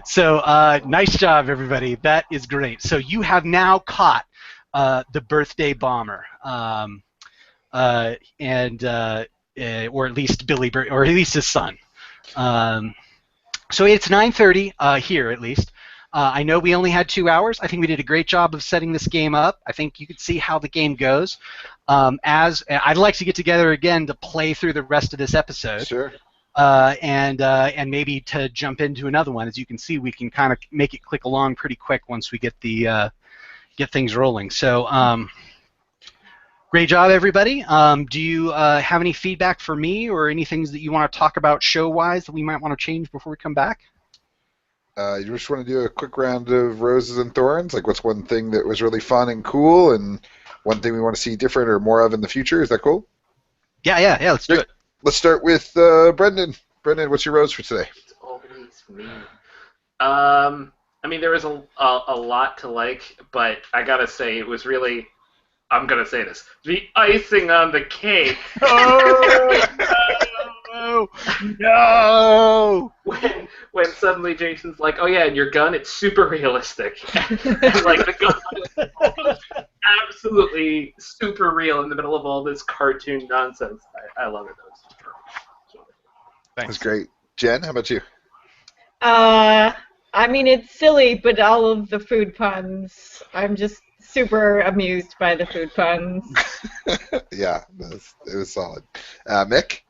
So nice job, everybody. That is great. So you have now caught the birthday bomber, or at least or at least his son. So it's 9:30 here, at least. I know we only had 2 hours. I think we did a great job of setting this game up. I think you could see how the game goes. As I'd like to get together again to play through the rest of this episode. Sure. And maybe to jump into another one. As you can see, we can kind of make it click along pretty quick once we get the get things rolling. So great job, everybody. Do you have any feedback for me or any things that you want to talk about show-wise that we might want to change before we come back? You just want to do a quick round of roses and thorns? Like, what's one thing that was really fun and cool, and one thing we want to see different or more of in the future? Is that cool? Yeah. Let's do it. Let's start with Brendan. Brendan, what's your rose for today? It's always me. I mean, there was a lot to like, but I gotta say, it was really. I'm gonna say this: the icing on the cake. Oh no! When suddenly Jason's like, "Oh yeah, and your gun, it's super realistic." And, like the gun is absolutely super real in the middle of all this cartoon nonsense. I love it. That was just perfect. Thanks. That's great. Jen, how about you? I mean, it's silly, but all of the food puns, I'm just super amused by the food puns. Yeah, it was solid. Mick?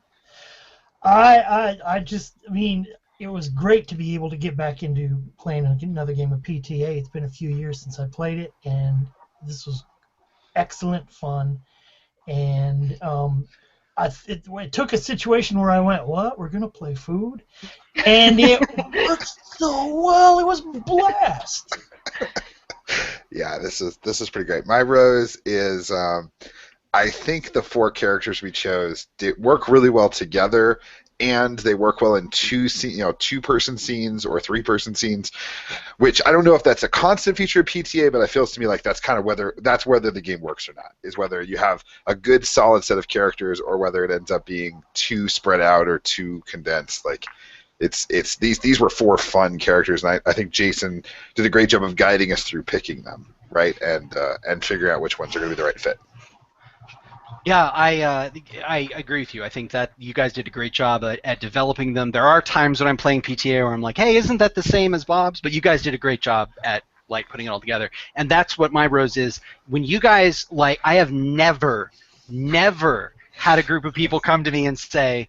I mean, it was great to be able to get back into playing another game of PTA. It's been a few years since I played it, and this was excellent fun. And it took a situation where I went, "What? We're gonna play food?" And it worked so well. It was a blast. Yeah, this is pretty great. My rose is I think the 4 characters we chose work really well together, and they work well in two-person scenes or 3-person scenes, which I don't know if that's a constant feature of PTA, but it feels to me like that's kind of whether the game works or not, is whether you have a good solid set of characters or whether it ends up being too spread out or too condensed. Like it's these were 4 fun characters, and I think Jason did a great job of guiding us through picking them, right, and figuring out which ones are going to be the right fit. Yeah, I agree with you. I think that you guys did a great job at developing them. There are times when I'm playing PTA where I'm like, hey, isn't that the same as Bob's? But you guys did a great job at like putting it all together. And that's what my rose is. When you guys, like, I have never had a group of people come to me and say,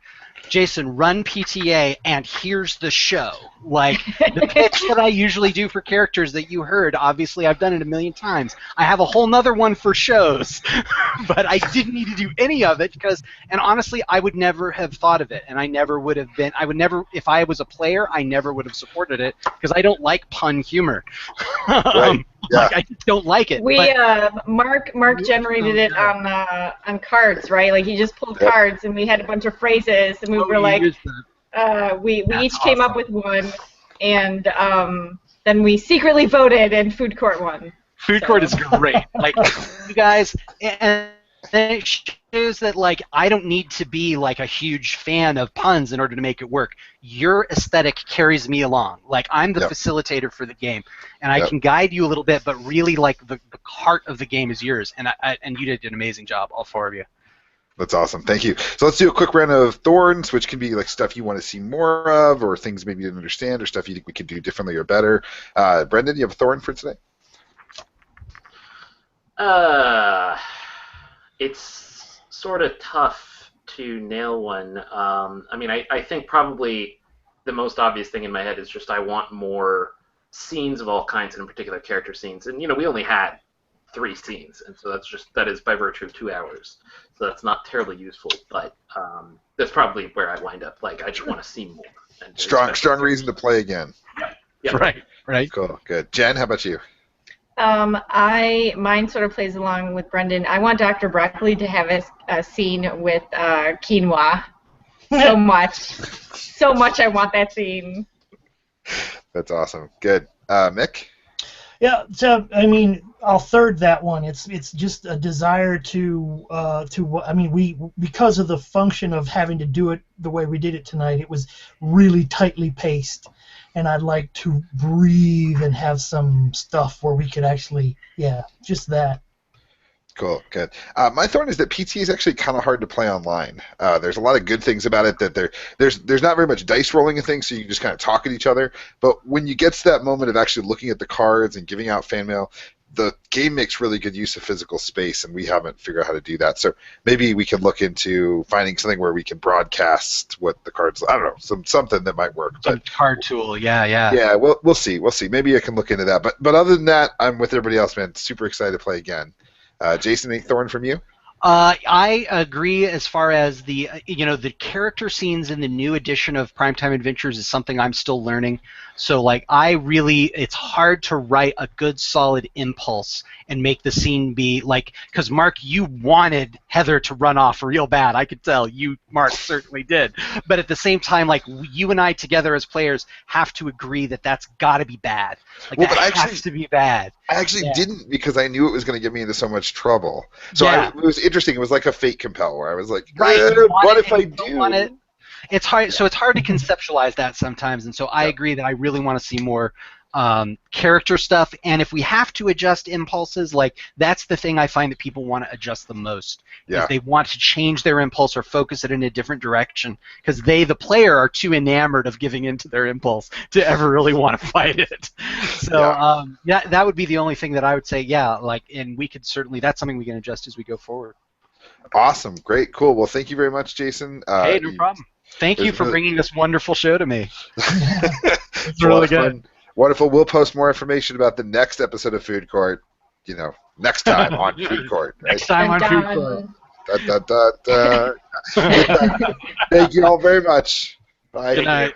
Jason, run PTA and here's the show. Like, the pitch that I usually do for characters that you heard, obviously I've done it a million times. I have a whole nother one for shows, but I didn't need to do any of it and honestly, I would never have thought of it, and I would never, if I was a player, I never would have supported it, because I don't like pun humor. Right. Yeah. Like, I just don't like it. Mark generated it on cards, right? Like he just pulled cards, and we had a bunch of phrases, and we were like, we each came up with one, and then we secretly voted, and Food Court won. Food Court is great. Like, you guys, and it shows that, like, I don't need to be like a huge fan of puns in order to make it work. Your aesthetic carries me along. Like, I'm the facilitator for the game, and I can guide you a little bit, but really, like, the heart of the game is yours, and you did an amazing job, all 4 of you. That's awesome. Thank you. So let's do a quick round of thorns, which can be like stuff you want to see more of, or things maybe you didn't understand, or stuff you think we could do differently or better. Brendan, do you have a thorn for today? It's sort of tough to nail one. I mean, I think probably the most obvious thing in my head is just I want more scenes of all kinds, and in particular character scenes. And, we only had 3 scenes, and so that is by virtue of 2 hours. So that's not terribly useful, but that's probably where I wind up. Like, I just want to see more. And strong reason to play again. Yep. Right. Cool, good. Jen, how about you? Mine sort of plays along with Brendan. I want Dr. Broccoli to have a scene with quinoa. So much I want that scene. That's awesome. Good. Mick? Yeah, so I mean, I'll third that one. It's just a desire to I mean, we, because of the function of having to do it the way we did it tonight, it was really tightly paced, and I'd like to breathe and have some stuff where we could actually, just that. Cool, good. My thorn is that PT is actually kind of hard to play online. There's a lot of good things about it, that there's not very much dice rolling and things, so you can just kind of talk at each other. But when you get to that moment of actually looking at the cards and giving out fan mail, the game makes really good use of physical space, and we haven't figured out how to do that. So maybe we can look into finding something where we can broadcast what the cards. I don't know, something that might work. Some card tool, yeah. Yeah, we'll see. Maybe I can look into that. But other than that, I'm with everybody else, man. Super excited to play again. Jason, any thorn from you? I agree as far as the character scenes in the new edition of Primetime Adventures is something I'm still learning. So, like, it's hard to write a good, solid impulse and make the scene be, like, because, Mark, you wanted Heather to run off real bad. I could tell. You, Mark, certainly did. But at the same time, like, you and I together as players have to agree that that's got to be bad. Like, well, that has to be bad. I actually didn't, because I knew it was going to get me into so much trouble. So it was interesting. It was like a fate compel, where I was like, what if I do? It's hard. So it's hard to conceptualize that sometimes, and so I agree that I really want to see more character stuff, and if we have to adjust impulses, like that's the thing I find that people want to adjust the most. Yeah. Is they want to change their impulse or focus it in a different direction because they, the player, are too enamored of giving into their impulse to ever really want to fight it. So yeah, that would be the only thing that I would say. Yeah, like, and we could certainly, that's something we can adjust as we go forward. Awesome, great, cool. Well, thank you very much, Jason. Hey, no problem. Thank you for bringing this wonderful show to me. It's really good. Fun. Wonderful. We'll post more information about the next episode of Food Court, next time on Food Court. Right? Next time on Food Court. Thank you all very much. Bye. Good night.